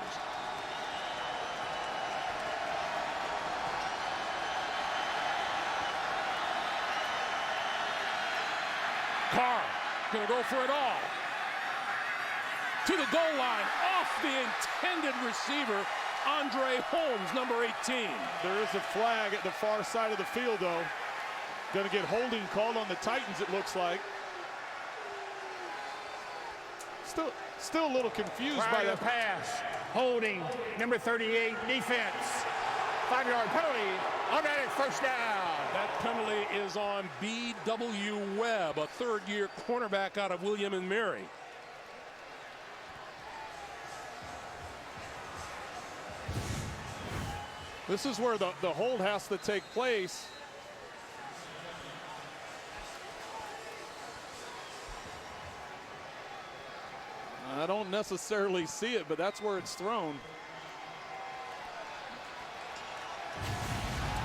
Carr gonna go for it all. To the goal line, off the intended receiver, Andre Holmes, number 18. There is a flag at the far side of the field, though. Going to get holding called on the Titans, it looks like. Still a little confused by the pass. Holding, number 38, defense. 5-yard penalty. Automatic first down. That penalty is on B.W. Webb, a 3rd-year cornerback out of William and Mary. This is where the hold has to take place. I don't necessarily see it, but that's where it's thrown.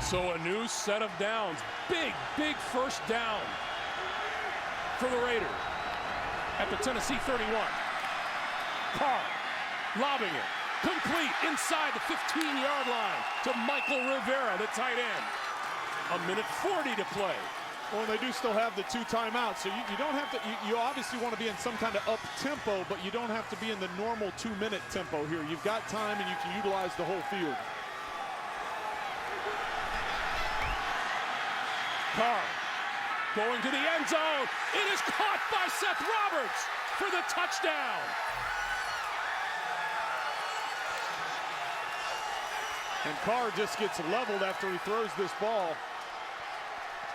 So a new set of downs. Big first down for the Raiders at the Tennessee 31. Carr lobbing it. Complete inside the 15-yard line to Michael Rivera, the tight end. 1:40 to play. Well, they do still have the 2 timeouts, so you don't have to, you obviously want to be in some kind of up tempo, but you don't have to be in the normal 2-minute tempo here. You've got time and you can utilize the whole field. Carr going to the end zone. It is caught by Seth Roberts for the touchdown. And Carr just gets leveled after he throws this ball.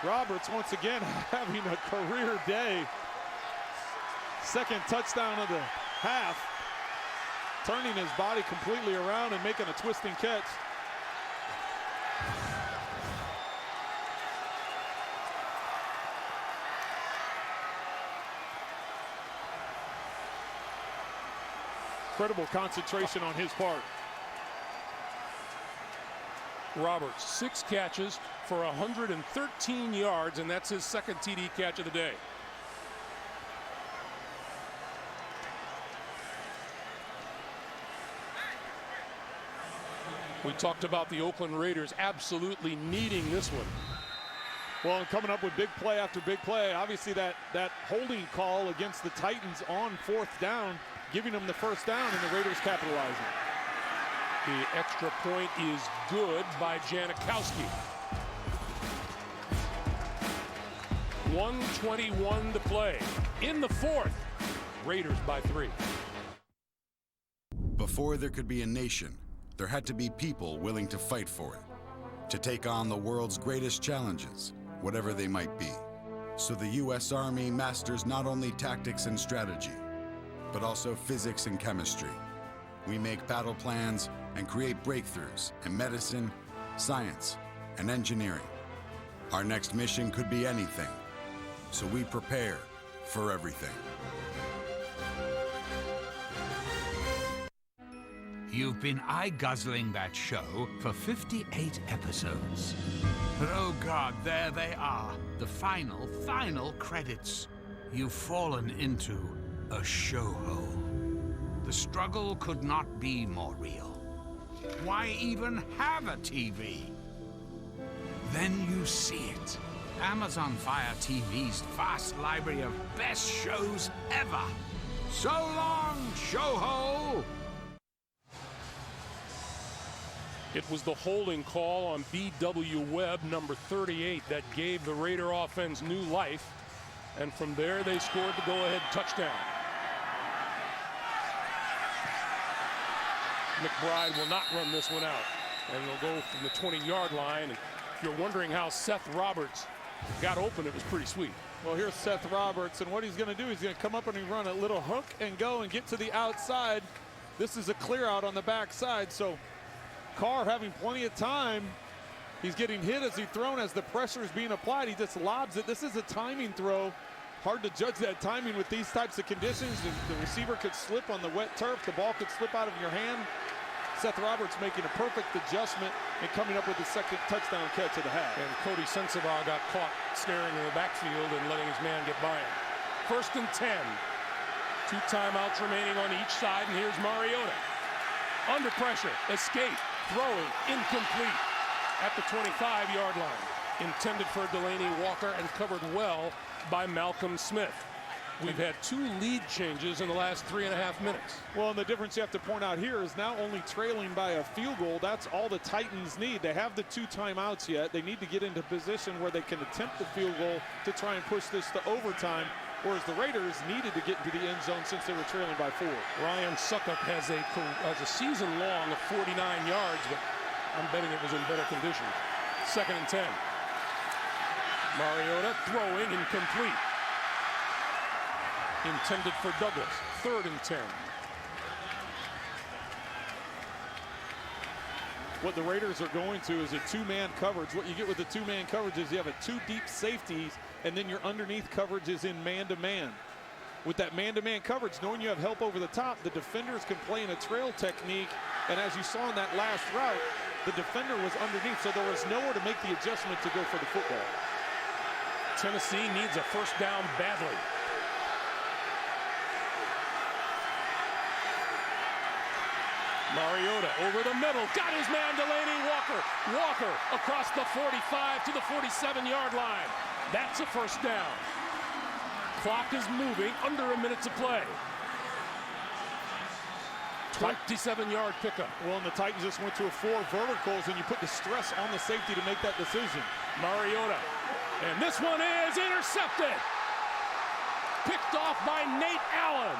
Roberts once again having a career day. 2nd touchdown of the half. Turning his body completely around and making a twisting catch. Incredible concentration on his part. Roberts, 6 catches for 113 yards, and that's his second TD catch of the day. We talked about the Oakland Raiders absolutely needing this one. Well, and coming up with big play after big play. Obviously that holding call against the Titans on 4th down, giving them the first down, and the Raiders capitalizing. The extra point is good by Janikowski. 1:21 to play. In the 4th, Raiders by 3. Before there could be a nation, there had to be people willing to fight for it, to take on the world's greatest challenges, whatever they might be. So the U.S. Army masters not only tactics and strategy, but also physics and chemistry. We make battle plans and create breakthroughs in medicine, science, and engineering. Our next mission could be anything, so we prepare for everything. You've been eye-guzzling that show for 58 episodes. But oh God, there they are, the final credits. You've fallen into a show hole. The struggle could not be more real. Why even have a TV? Then you see it. Amazon Fire TV's vast library of best shows ever. So long, show hole! It was the holding call on B.W. Webb, number 38, that gave the Raider offense new life. And from there, they scored the go-ahead touchdown. McBride will not run this one out. And they'll go from the 20-yard line. And if you're wondering how Seth Roberts got open, it was pretty sweet. Well, here's Seth Roberts, and what he's going to do, he's going to come up and run a little hook and go and get to the outside. This is a clear out on the backside, so Carr having plenty of time. He's getting hit as he's thrown, as the pressure is being applied. He just lobs it. This is a timing throw. Hard to judge that timing with these types of conditions. The receiver could slip on the wet turf. The ball could slip out of your hand. Seth Roberts making a perfect adjustment and coming up with the second touchdown catch of the half. And Cody Sensabaugh got caught staring in the backfield and letting his man get by him. 1st and 10. 2 timeouts remaining on each side, and here's Mariota. Under pressure, escape, throwing, incomplete at the 25-yard line. Intended for Delanie Walker and covered well by Malcolm Smith. We've had 2 lead changes in the last 3.5 minutes. Well, and the difference you have to point out here is now only trailing by a field goal. That's all the Titans need. They have the 2 timeouts yet. They need to get into position where they can attempt the field goal to try and push this to overtime, whereas the Raiders needed to get into the end zone since they were trailing by 4. Ryan Succop has a season long of 49 yards, but I'm betting it was in better condition. 2nd and 10. Mariota throwing, incomplete. Intended for Douglas. 3rd and 10. What the Raiders are going to is a 2-man coverage. What you get with the 2-man coverage is you have a 2 deep safeties, and then your underneath coverage is in man-to-man. With that man-to-man coverage, knowing you have help over the top, the defenders can play in a trail technique, and as you saw in that last route, the defender was underneath, so there was nowhere to make the adjustment to go for the football. Tennessee needs a first down badly. Mariota over the middle, got his man Delanie Walker. Walker across the 45 to the 47-yard line. That's a first down. Clock is moving, under a minute to play. 27-yard pickup. Well, and the Titans just went to a 4 verticals, and you put the stress on the safety to make that decision. Mariota, and this one is intercepted. Picked off by Nate Allen.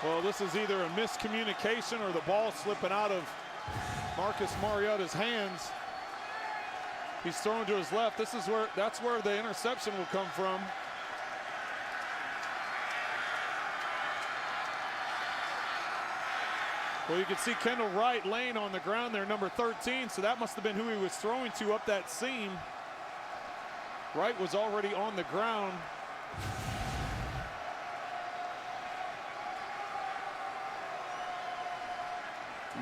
Well, this is either a miscommunication or the ball slipping out of Marcus Mariota's hands. He's thrown to his left. That's where the interception will come from. Well, you can see Kendall Wright laying on the ground there, number 13, so that must have been who he was throwing to up that seam. Wright was already on the ground.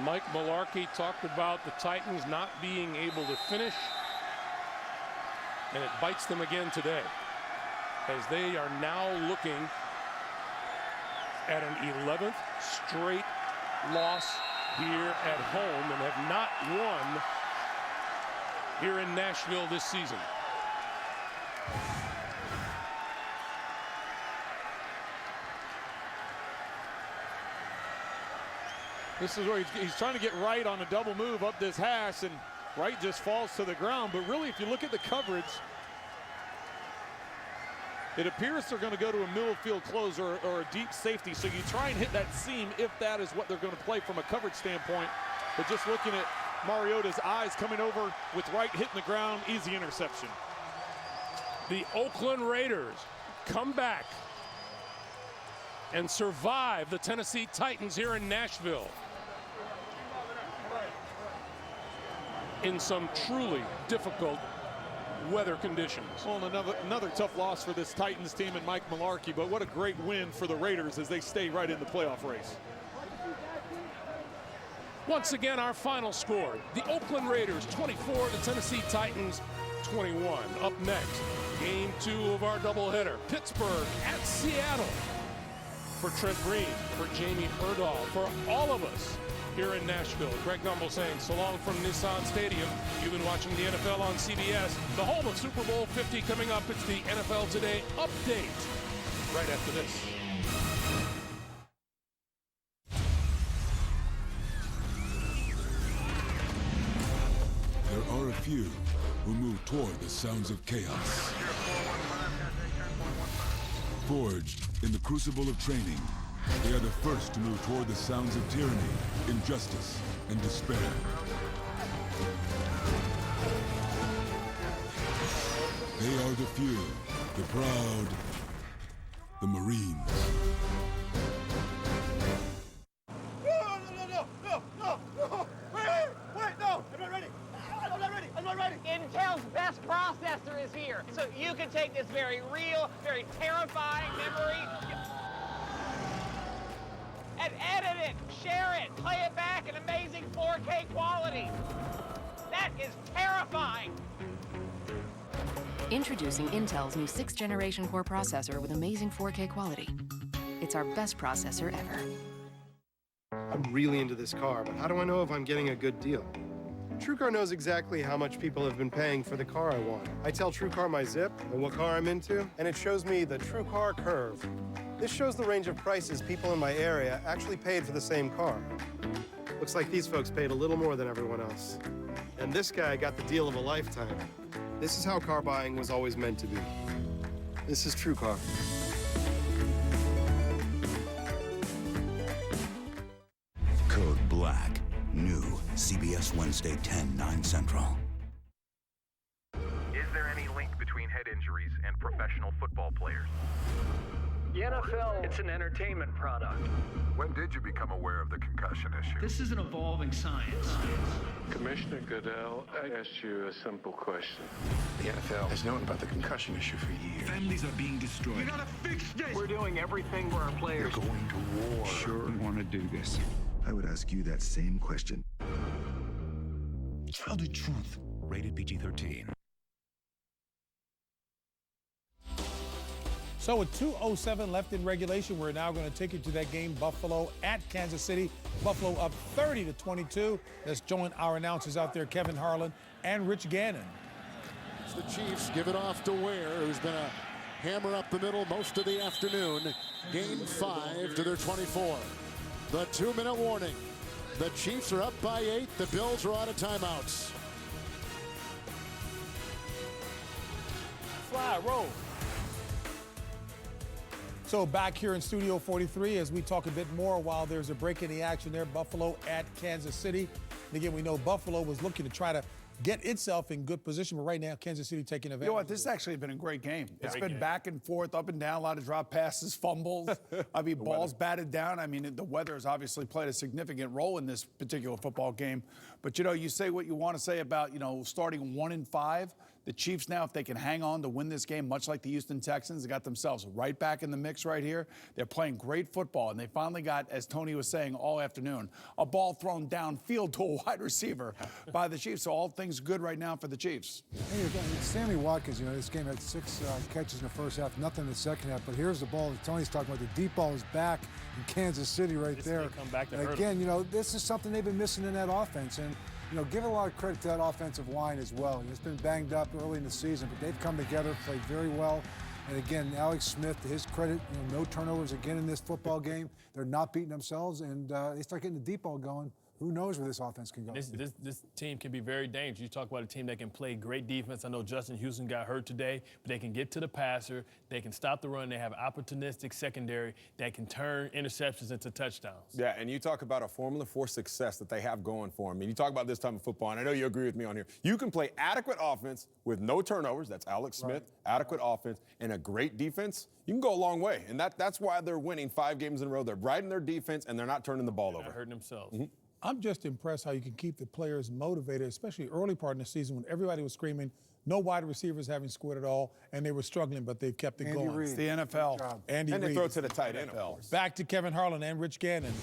Mike Mularkey talked about the Titans not being able to finish, and it bites them again today, as they are now looking at an 11th straight loss here at home and have not won here in Nashville this season. This is where he's trying to get Wright on a double move up this hash, and Wright just falls to the ground. But really, if you look at the coverage, it appears they're going to go to a middle field close or a deep safety. So you try and hit that seam if that is what they're going to play from a coverage standpoint. But just looking at Mariota's eyes coming over with Wright hitting the ground, easy interception. The Oakland Raiders come back and survive the Tennessee Titans here in Nashville in some truly difficult weather conditions. Well, another tough loss for this Titans team and Mike Mularkey, but what a great win for the Raiders as they stay right in the playoff race. Once again, our final score, the Oakland Raiders 24, the Tennessee Titans 21. Up next, game 2 of our doubleheader, Pittsburgh at Seattle. For Trent Green, for Jamie Erdahl, for all of us here in Nashville. Greg Gumbel saying so long from Nissan Stadium. You've been watching the NFL on CBS. The home of Super Bowl 50 coming up. It's the NFL Today update right after this. There are a few who move toward the sounds of chaos. Forged in the crucible of training, they are the first to move toward the sounds of tyranny, injustice, and despair. They are the few, the proud, the Marines. Intel's best processor is here, so you can take this very real, very terrifying memory and edit it, share it, play it back in amazing 4K quality. That is terrifying. Introducing Intel's new 6th generation core processor with amazing 4K quality. It's our best processor ever. I'm really into this car, but how do I know if I'm getting a good deal? TrueCar knows exactly how much people have been paying for the car I want. I tell TrueCar my zip and what car I'm into, and it shows me the TrueCar curve. This shows the range of prices people in my area actually paid for the same car. Looks like these folks paid a little more than everyone else. And this guy got the deal of a lifetime. This is how car buying was always meant to be. This is TrueCar. Code Black. New CBS Wednesday 10, 9 Central. Is there any link between head injuries and professional football players? The NFL, it's an entertainment product. When did you become aware of the concussion issue? This is an evolving science. Commissioner Goodell, I asked you a simple question. The NFL has known about the concussion issue for years. Families are being destroyed. You gotta fix this! We're doing everything for our players. You're going to war. Sure want to do this. I would ask you that same question. Tell the truth. Rated PG-13. So with 2:07 left in regulation, we're now going to take you to that game, Buffalo at Kansas City. Buffalo up 30-22. Let's join our announcers out there, Kevin Harlan and Rich Gannon. The Chiefs give it off to Ware, who's been a hammer up the middle most of the afternoon. Gain 5 to their 24. The 2-minute warning. The Chiefs are up by 8. The Bills are out of timeouts. Fly, roll. So back here in Studio 43 as we talk a bit more while there's a break in the action there. Buffalo at Kansas City. And again, we know Buffalo was looking to try to get itself in good position. But right now, Kansas City taking advantage. You know what? This has actually been a great game. It's been back and forth, up and down, a lot of drop passes, fumbles. I mean, balls batted down. I mean, the weather has obviously played a significant role in this particular football game. But, you know, you say what you want to say about, you know, starting 1-5. The Chiefs now, if they can hang on to win this game, much like the Houston Texans, they got themselves right back in the mix right here. They're playing great football, and they finally got, as Tony was saying all afternoon, a ball thrown downfield to a wide receiver by the Chiefs. So all things good right now for the Chiefs. Hey, Sammy Watkins, you know, this game had 6 catches in the first half, nothing in the second half. But here's the ball that Tony's talking about. The deep ball is back in Kansas City right there. Come back to and again, you know, this is something they've been missing in that offense. And you know, give a lot of credit to that offensive line as well. It's been banged up early in the season, but they've come together, played very well. And again, Alex Smith, to his credit, you know, no turnovers again in this football game. They're not beating themselves, and they start getting the deep ball going. Who knows where this offense can go? This team can be very dangerous. You talk about a team that can play great defense. I know Justin Houston got hurt today, but they can get to the passer. They can stop the run. They have opportunistic secondary that can turn interceptions into touchdowns. Yeah, and you talk about a formula for success that they have going for them. And you talk about this time of football, and I know you agree with me on here. You can play adequate offense with no turnovers. That's Alex Smith. Adequate offense and a great defense. You can go a long way. And that's why they're winning 5 games in a row. They're riding their defense, and they're not turning the ball over. Hurting themselves. Mm-hmm. I'm just impressed how you can keep the players motivated, especially early part in the season when everybody was screaming, no wide receivers haven't scored at all, and they were struggling, but they've kept it going. It's the NFL. Andy and they Reid. throw to the tight end, of course. Back to Kevin Harlan and Rich Gannon.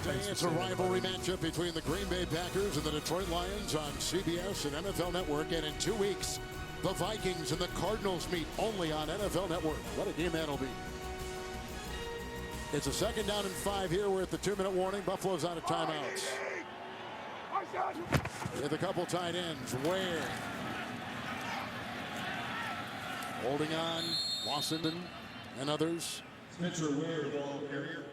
It's a rivalry matchup between the Green Bay Packers and the Detroit Lions on CBS and NFL Network. And in 2 weeks, the Vikings and the Cardinals meet only on NFL Network. What a game that'll be. It's a 2nd down and 5 here. We're at the 2-minute warning. Buffalo's out of timeouts. With a couple tight ends. Ware. Holding on. Washington and others. Spencer Ware, the ball carrier.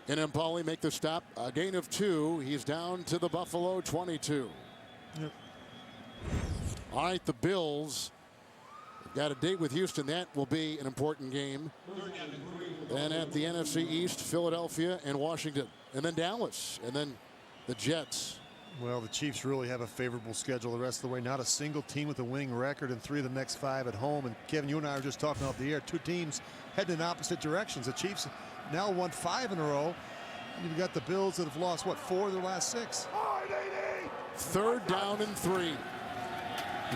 And Empoli make the stop. A gain of 2. He's down to the Buffalo 22. Yep. All right, the Bills got a date with Houston. That will be an important game. And at the NFC East, Philadelphia and Washington. And then Dallas. And then the Jets. Well, the Chiefs really have a favorable schedule the rest of the way. Not a single team with a winning record in 3 of the next 5 at home. And Kevin, you and I were just talking off the air. 2 teams heading in opposite directions. The Chiefs now won 5 in a row. And you've got the Bills that have lost, what, 4 of their last 6? 3rd down and 3.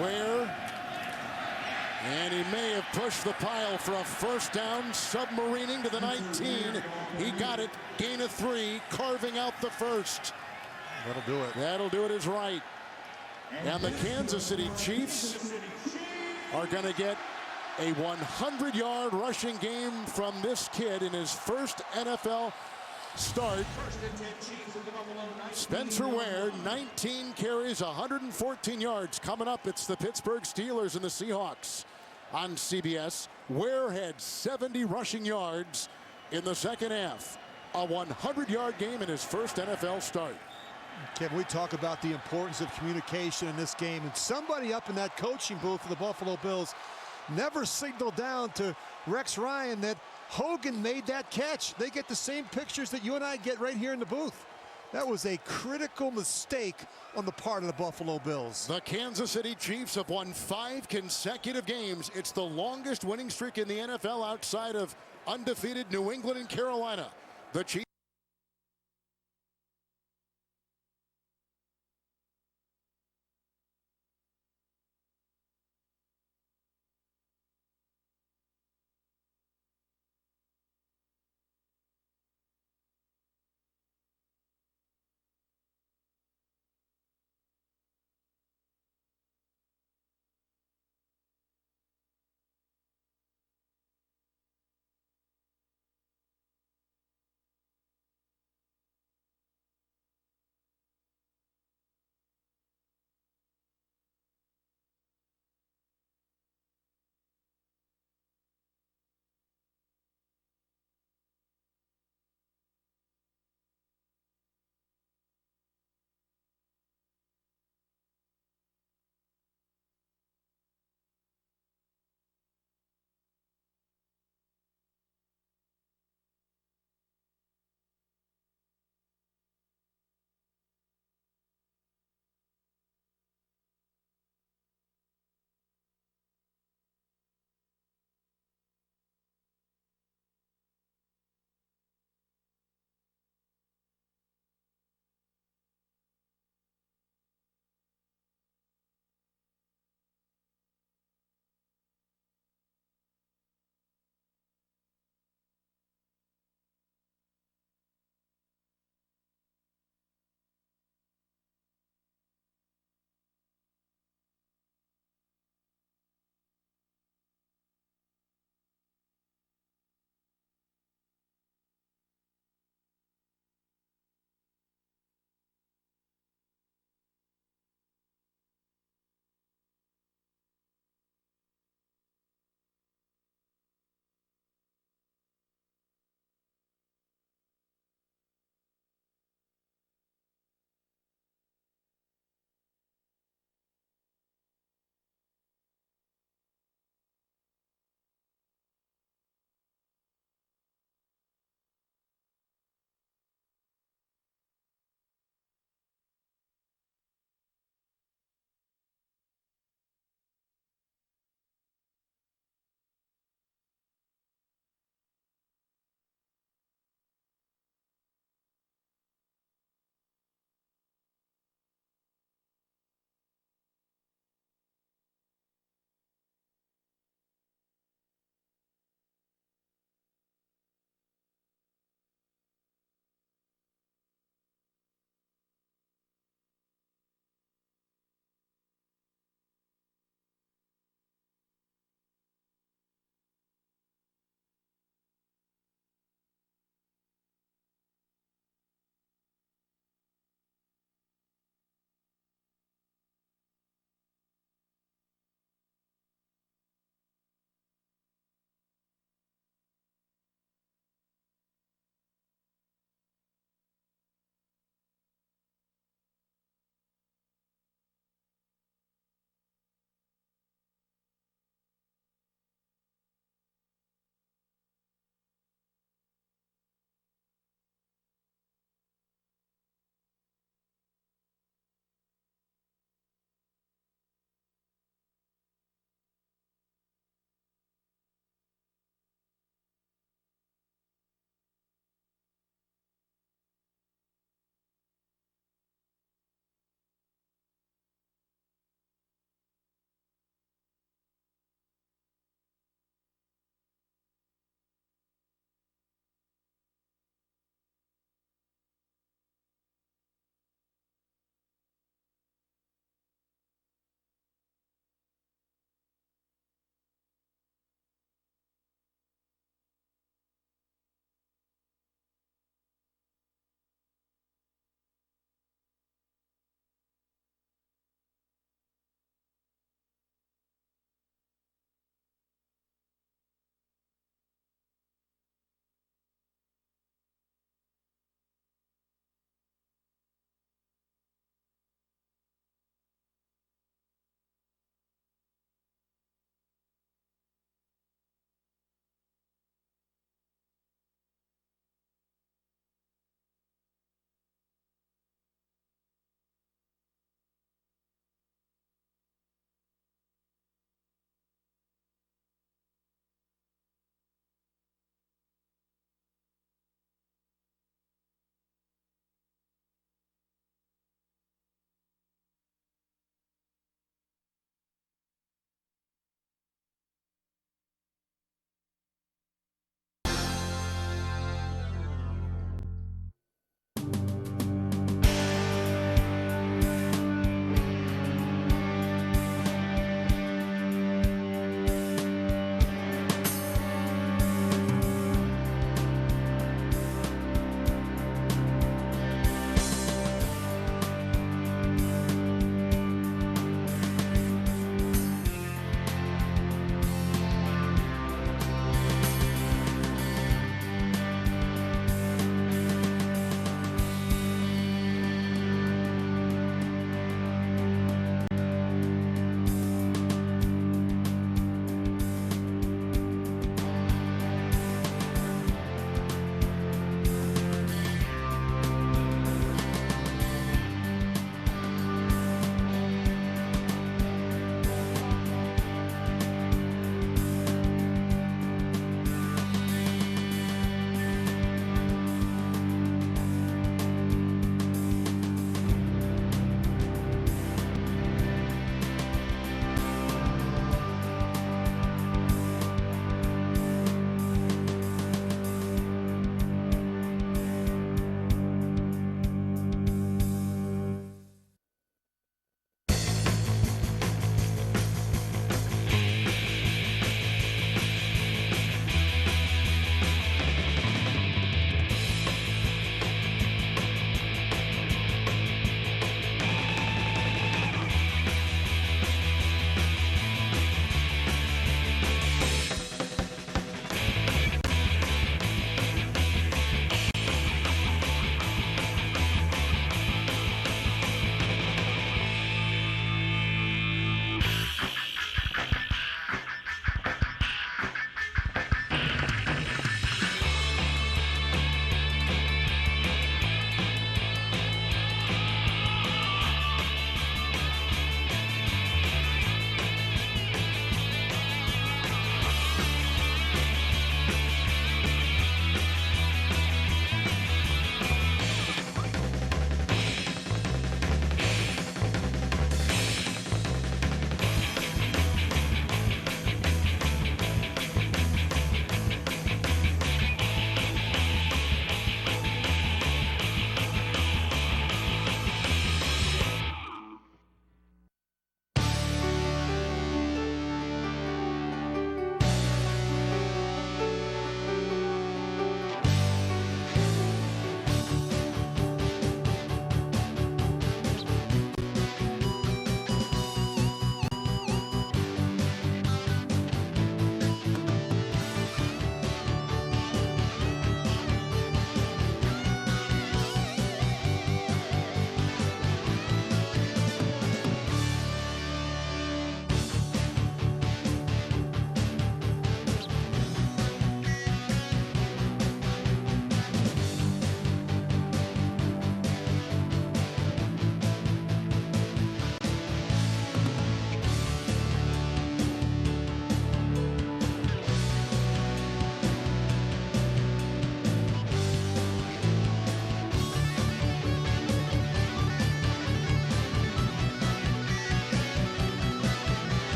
Where? And he may have pushed the pile for a 1st down, submarining to the 19. He got it. Gain of 3, carving out the 1st. That'll do it. That'll do it is right. And the Kansas City Chiefs are going to get a 100-yard rushing game from this kid in his first NFL start. Spencer Ware, 19 carries, 114 yards. Coming up, it's the Pittsburgh Steelers and the Seahawks on CBS. Ware had 70 rushing yards in the second half. A 100-yard game in his first NFL start. Kevin, we talk about the importance of communication in this game, and somebody up in that coaching booth for the Buffalo Bills never signaled down to Rex Ryan that Hogan made that catch. They get the same pictures that you and I get right here in the booth. That was a critical mistake on the part of the Buffalo Bills. The Kansas City Chiefs have won 5 consecutive games. It's the longest winning streak in the NFL outside of undefeated New England and Carolina. The Chiefs